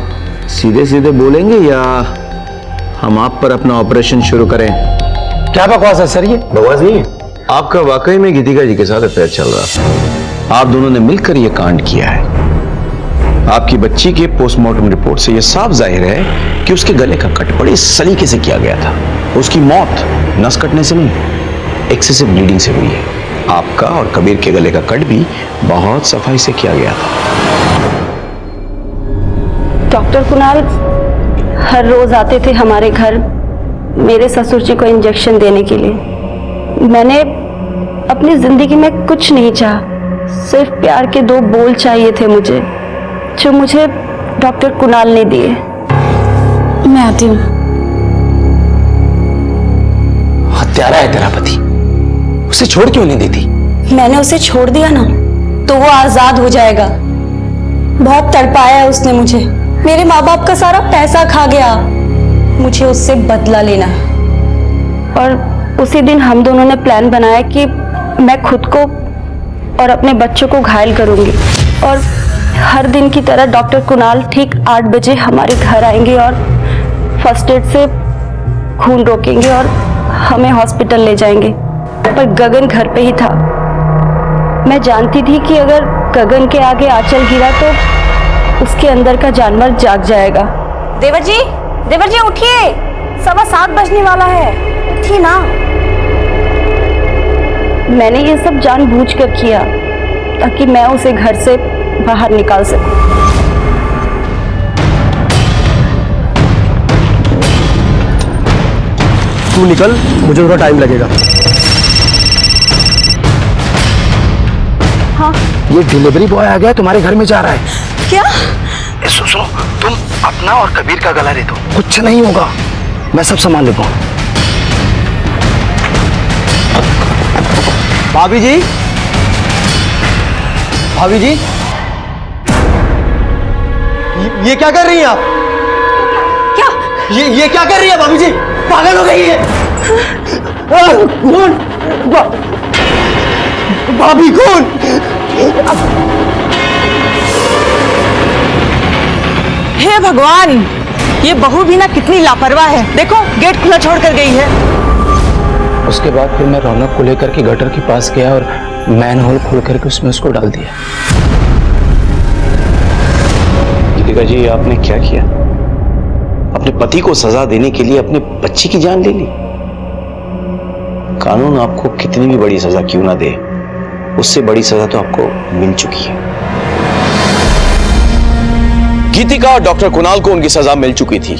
सीधे सीधे बोलेंगे या हम आप पर अपना ऑपरेशन शुरू करें। क्या बकवास है सर ये? बकवास नहीं है, आपका वाकई में गीतिका जी के साथ अफेयर चल रहा था। आप दोनों ने मिलकर यह कांड किया है। आपकी बच्ची के पोस्टमार्टम रिपोर्ट से यह साफ जाहिर है कि उसके गले का कट बड़े सलीके से किया गया था। उसकी मौत नस कटने से नहीं, एक्सेसिव ब्लीडिंग से हुई है। आपका और कबीर के गले का कट भी बहुत सफाई से किया गया था। डॉक्टर कुणाल हर रोज आते थे हमारे घर मेरे ससुर जी को इंजेक्शन देने के लिए। मैंने अपनी जिंदगी में कुछ नहीं चाहा, सिर्फ प्यार के 2 बोल चाहिए थे मुझे, जो मुझे डॉक्टर कुणाल ने दिए। मैं आती हूँ। हत्यारा है तेरा पति, उसे छोड़ क्यों नहीं देती? मैंने उसे छोड़ दिया ना तो वो आजाद हो जाएगा। बहुत तड़पाया है उसने मुझे, मेरे माँ बाप का सारा पैसा खा गया। मुझे उससे बदला लेना है। और उसी दिन हम दोनों ने प्लान बनाया कि मैं खुद को और अपने बच्चों को घायल करूंगी और हर दिन की तरह डॉक्टर कुणाल ठीक 8 बजे हमारे घर आएंगे और फर्स्ट एड से खून रोकेंगे और हमें हॉस्पिटल ले जाएंगे। पर गगन घर पे ही था। मैं जानती थी कि अगर गगन के आगे आंचल गिरा तो उसके अंदर का जानवर जाग जाएगा। देवर जी उठिए, 7:15 बजने वाला है, उठिए ना। मैंने ये सब जानबूझकर किया ताकि मैं उसे घर से बाहर निकाल सकूं। तू निकल, मुझे थोड़ा टाइम लगेगा। हाँ, ये डिलीवरी बॉय आ गया, तुम्हारे घर में जा रहा है। क्या? सुनो, तुम अपना और कबीर का गला दे दो, कुछ नहीं होगा, मैं सब संभाल लेता हूँ। भाभी जी, भाभी जी, ये क्या कर रही हैं आप? क्या? ये क्या कर रही है भाभी जी? पागल हो गई है? कौन? भाभी कौन? हे भगवान, ये बहू भी ना कितनी लापरवाह है। देखो गेट खुला छोड़ कर गई है। उसके बाद फिर मैं रौनक को लेकर के गटर के पास गया और मैन होल खोल करके उसमें उसको डाल दिया। गीतिका जी, आपने क्या किया? अपने पति को सजा देने के लिए अपने बच्ची की जान ले ली। कानून आपको कितनी भी बड़ी सजा क्यों ना दे, उससे बड़ी सजा तो आपको मिल चुकी है। गीतिका और डॉक्टर कुणाल को उनकी सजा मिल चुकी थी।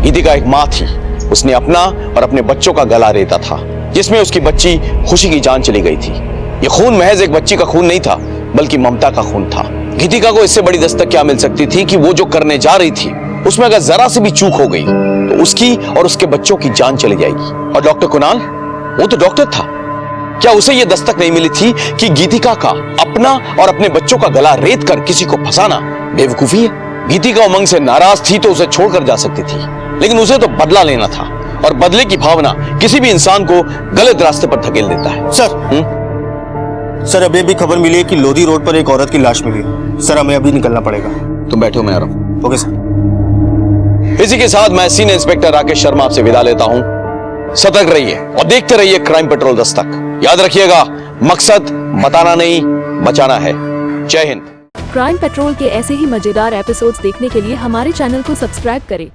गीतिका एक मां थी, उसने अपना और अपने बच्चों का गला रेता था, जिसमें उसकी बच्ची खुशी की जान चली गई थी। यह खून महज एक बच्ची का खून नहीं था, बल्कि ममता का खून था। गीतिका को इससे बड़ी दस्तक क्या मिल सकती थी कि वो जो करने जा रही थी उसमें अगर जरा सी भी चूक हो गई तो उसकी और उसके बच्चों की जान चली जाएगी। और डॉक्टर कुणाल, वो तो डॉक्टर था, क्या उसे यह दस्तक नहीं मिली थी कि गीतिका का अपना और अपने बच्चों का गला रेत कर किसी को फंसाना बेवकूफी है? गीतिका उमंग से नाराज थी तो उसे छोड़कर जा सकती थी, लेकिन उसे तो बदला लेना था, और बदले की भावना किसी भी इंसान को गलत रास्ते पर धकेल देता है। सर, अभी भी खबर मिली है कि लोधी रोड पर एक औरत की लाश मिली है। सर, हमें अभी निकलना पड़ेगा। तुम बैठो, मैं आ रहा हूं। Okay sir. इसी के साथ मैं सीनियर इंस्पेक्टर राकेश शर्मा आपसे विदा लेता हूं। सतर्क रहिए और देखते रहिए क्राइम पेट्रोल दस्तक। याद रखिएगा, मकसद बताना नहीं, बचाना है। जय हिंद। क्राइम पेट्रोल के ऐसे ही मजेदार एपिसोड्स देखने के लिए हमारे चैनल को सब्सक्राइब करें